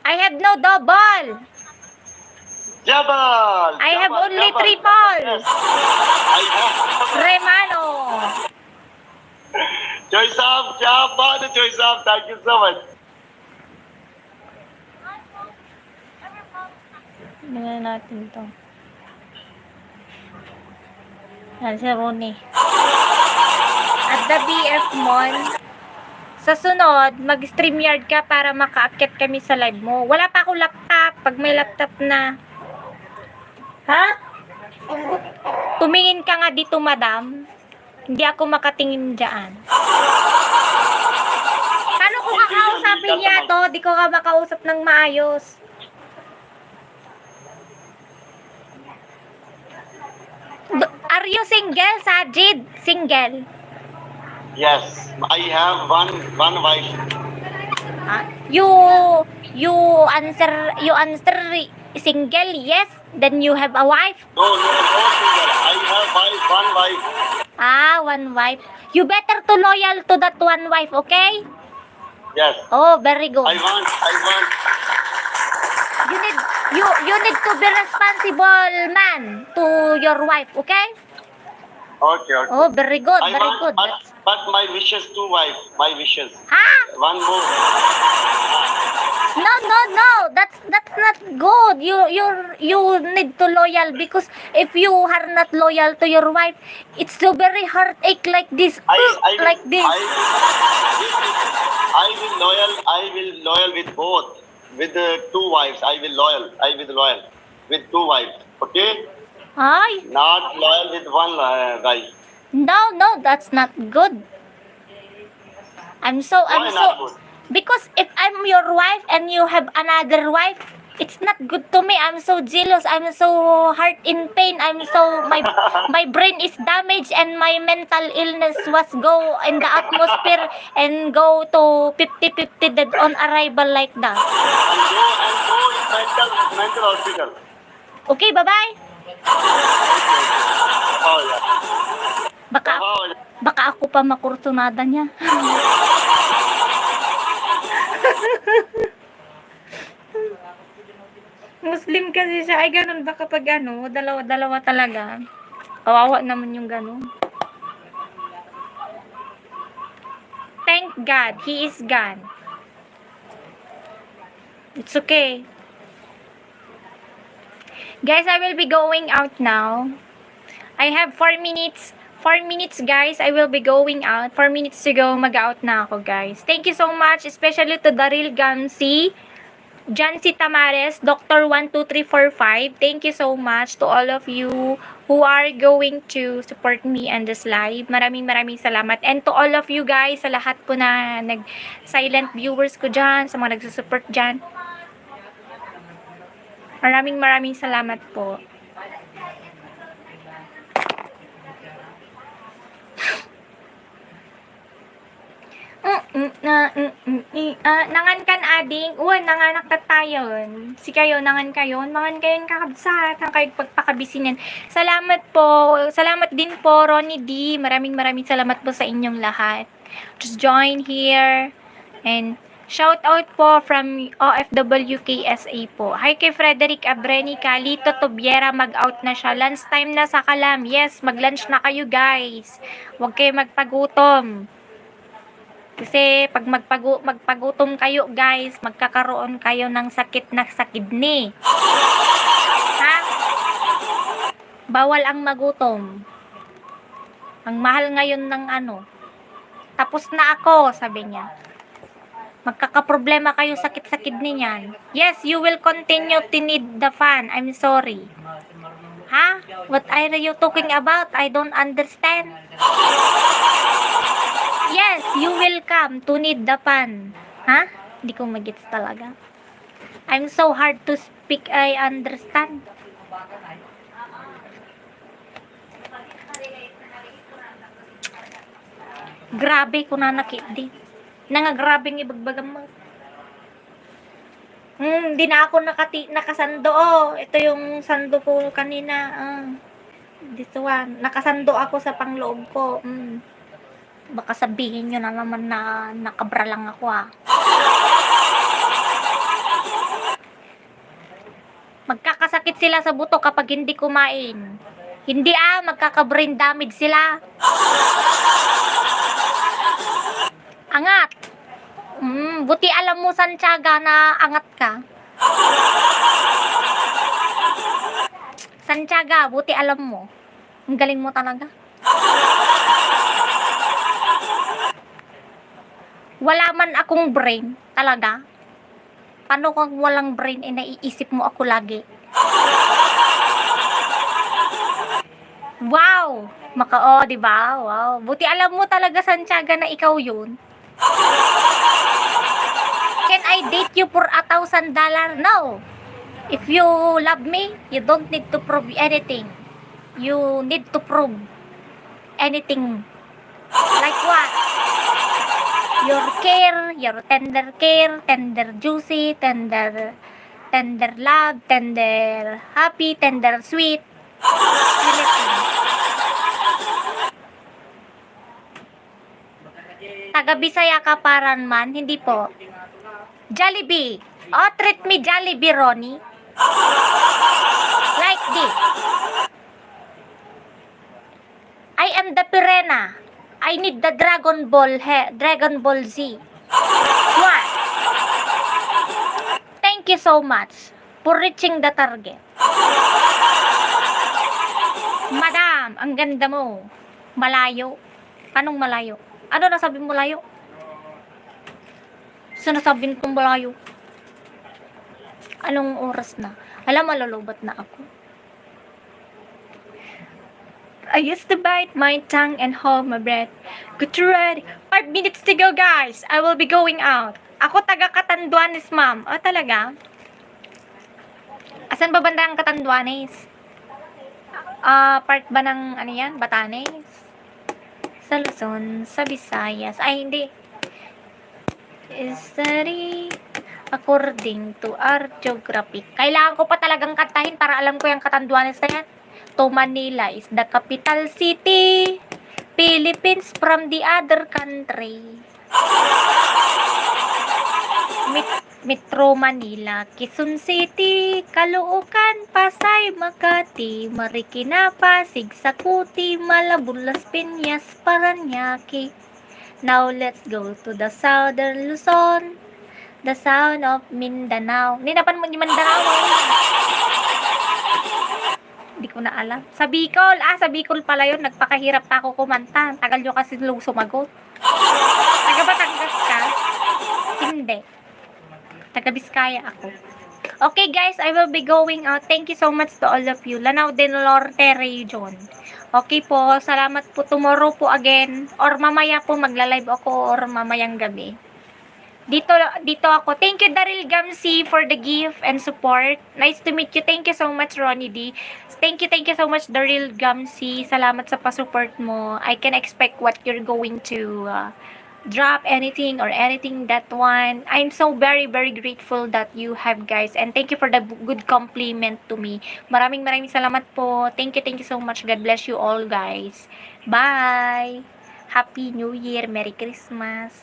I have no double. Jabal! I have Jabal, only Jabal. triple. Yes. I have. Remano. Joy Saab, kya baat hai Joy Saab. Thank you so much. Tingnan natin to. Yan si Ronnie. At the BF Mall. Sa sunod, mag-StreamYard ka para makaakyat kami sa live mo. Wala pa ako laptop. Pag may laptop na. Ha? Tumingin ka nga dito, madam. Hindi ako makatingin dyan. Paano ko kakausapin niya to? Di ko ka makausap ng maayos. Are you single, Sajid? Single? Yes, I have one wife. Ah, you answer single, yes, then you have a wife. No single. I have one wife. Ah, one wife. You better to loyal to that one wife, okay? Yes. Oh, very good. I want. You need to be responsible man to your wife, okay? Okay. Oh, very good, I very want, good. but my wishes two wife. My wishes. Ha? One more. No. That's not good. You need to loyal because if you are not loyal to your wife, it's so very heartache like this. Like this. I will loyal with both. With the two wives, I will loyal with two wives. Okay? Ay, Not loyal with one guy. no, that's not good. I'm so Why not good? because if I'm your wife and you have another wife, it's not good to me. I'm so jealous. I'm so heart in pain. My brain is damaged and my mental illness was go in the atmosphere and go to 50-50 dead on arrival like that. And go in mental hospital. Okay, bye-bye. Oh yeah. Baka ako pa makursunada niya. Muslim kasi siya. Ay, ganun ba kapag dalawa talaga? Kawawa naman yung ganun. Thank God, He is God. It's okay. Guys, I will be going out now. I have 4 minutes 4 minutes, guys. I will be going out. 4 minutes to go. Mag-out na ako, guys. Thank you so much, especially to Daryl Gamsi, Jancy Tamares, Dr. 12345. Thank you so much to all of you who are going to support me on this live. Maraming salamat. And to all of you guys, sa lahat po na nag-silent viewers ko dyan, sa mga nagsusupport dyan. Maraming salamat po. Nangan kan ading, nanganak na tayon. Si kayo, nangan kayon, kakabsat, ang kayo pagpakabisinan. Salamat po, salamat din po, Ronnie D. Maraming salamat po sa inyong lahat. Just join here. And shout out po from OFW KSA po. Hi kay Frederick Abrenica, Lito Tobiera, mag-out na siya. Lunch time na sa Kalam. Yes, mag-lunch na kayo guys. Huwag kayo magpagutom. Kasi pag magpagutom kayo guys, magkakaroon kayo ng sakit na sa kidney. Ha? Bawal ang magutom. Ang mahal ngayon ng ano. Tapos na ako, sabi niya. Magkakaproblema kayo sakit sa kidney niyan. Yes, you will continue to need the fan. I'm sorry. Ha? What are you talking about? I don't understand. Yes, you will come to need the pan. Ha? Hindi ko magets talaga. I'm so hard to speak, I understand. Grabe ko na nakidi. Nangagrabing ibagbagang mo. Di na ako nakasando. Oh, ito yung sando ko kanina. This one. Nakasando ako sa pangloob ko. Baka sabihin nyo na naman na nakabra lang ako Magkakasakit sila sa buto kapag hindi kumain. Hindi magkaka-brain damage sila. Angat. Buti alam mo Santiago na angat ka. Santiago, buti alam mo. Ang galing mo talaga. Wala man akong brain, talaga. Paano kung walang brain, naiisip mo ako lagi? Wow! Diba? Wow. Buti alam mo talaga, Santiago, na ikaw yun. Can I date you for $1,000? No. If you love me, you don't need to prove anything. You need to prove anything. Like what? Your care, your tender care, tender juicy, tender love, tender happy, tender sweet. Anything. Taga Bisaya ka paran man, hindi po. Jollibee. Oh, treat me Jollibee, Ronnie. Like this. I am the Pirena. I need the Dragon Ball Z. What? Thank you so much for reaching the target. Madam, ang ganda mo. Malayo. Anong malayo? Ano nasabi mo malayo? Sinasabi kong malayo. Anong oras na? Alam, malulubat na ako. I used to bite my tongue and hold my breath. Get ready. 5 minutes to go, guys. I will be going out. Ako taga Catanduanes, ma'am. Talaga? Asan ba banda ang Catanduanes? Part ba ng, yan? Batanes? Sa Luzon, sa Visayas. Ay, hindi. History according to our geography. Kailangan ko pa talagang kantahin para alam ko yung Catanduanes na yan. To Manila is the capital city. Philippines from the other country. Metro Manila, Quezon City, Caloocan, Pasay, Makati, Marikina, Pasig, Sakuti, Malabon, Las Piñas, Paranaque. Now let's go to the southern Luzon, the sound of Mindanao. Ninapan mo ni Mindanao. Di ko na alam. Sa Bicol. Sa Bicol pala yun. Nagpakahirap pa ako kumanta. Tagal nyo kasi nung sumagot. Taga Batangas ka? Hindi. Taga Biskaya ako. Okay guys, I will be going out. Thank you so much to all of you. Lanao del Norte region. Okay po, salamat po. Tomorrow po again. Or mamaya po magla-live ako or mamayang gabi. Dito ako. Thank you Daryl Gamsi for the gift and support. Nice to meet you. Thank you so much Ronnie D. Thank you so much Daryl Gamsi. Salamat sa pa-support mo. I can expect what you're going to drop anything or anything that one. I'm so very grateful that you have guys, and thank you for the good compliment to me. Maraming salamat po. Thank you so much. God bless you all guys. Bye. Happy New Year. Merry Christmas.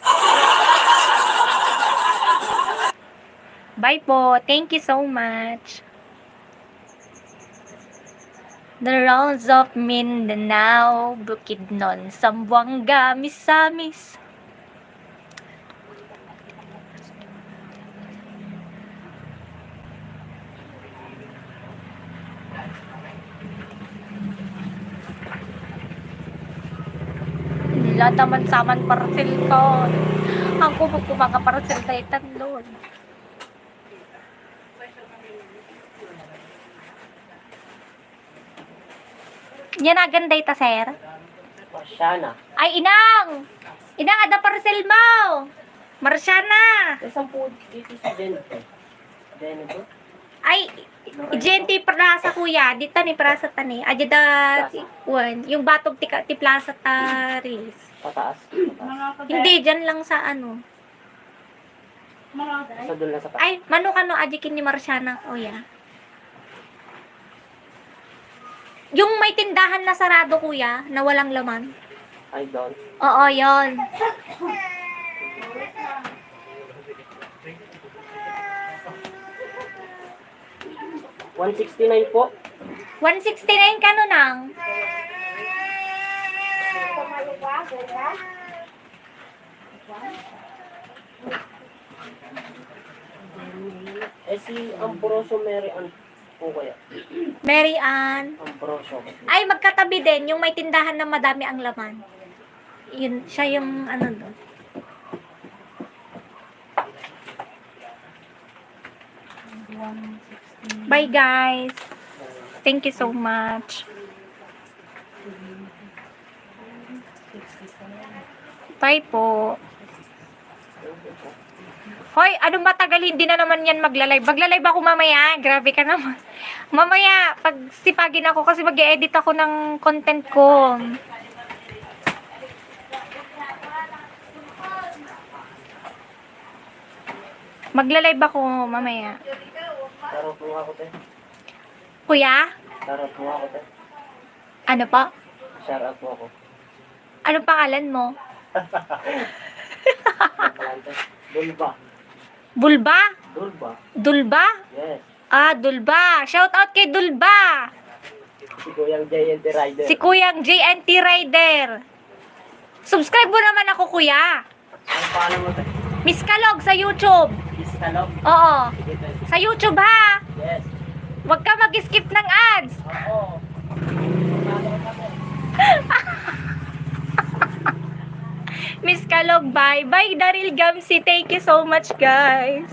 Bye po. Thank you so much. The rounds of Mindanao, Bukidnon, Zamboanga, Misamis. Nilataman saman parcel ko. Ang kubog ko mga parcel tayo tanlon. Yan na ganda ita, sir. Masyana. Ay, inang! Inang, ada parcel mo! Marsyana! Isang po dito sa Dente. Dente po? Ay, Genti Plaza kuya. Dito ni Plaza tani. Ajada one. Yung batog ti Plaza Taris. Pataas. Hindi, dyan lang sa ano. Sa doon lang sa pataas. Ay, mano ajikin ni Marsyana kuya. Yung may tindahan na sarado kuya, na walang laman. Ay, doon. Oo, yon. $169 po. 169 ka no nang. Si Ambrosio Mary Ann po kaya. Mary Ann. Ambrosio. Ay, magkatabi din. Yung may tindahan na madami ang laman. Yun, siya yung ano doon. Bye guys. Thank you so much. Bye po. Hoy, anong matagal hindi na naman yan magla-live. Magla-live ako mamaya. Grabe ka naman. Mamaya, pag sipagin ako kasi mag-e-edit ako ng content ko. Magla-live ako mamaya. Tarot mo ako, te. Kuya? Tarot mo ako, te. Ano pa? Shout out mo ako. Anong pangalan mo? Palante. Dulba. Bulba? Dulba. Dulba? Yes. Dulba. Shout out kay Dulba. Si Kuyang JNT Rider. Si Kuyang JNT Rider. Subscribe mo naman ako, kuya. Ang paano mo, te? Miss Kalog sa YouTube. Iskalog. Oo. Sige, te. Sa YouTube ha. Yes. Huwag ka mag-skip ng ads. Oo. Miss Kalog, bye. Bye, Daryl Gamsi. Thank you so much, guys.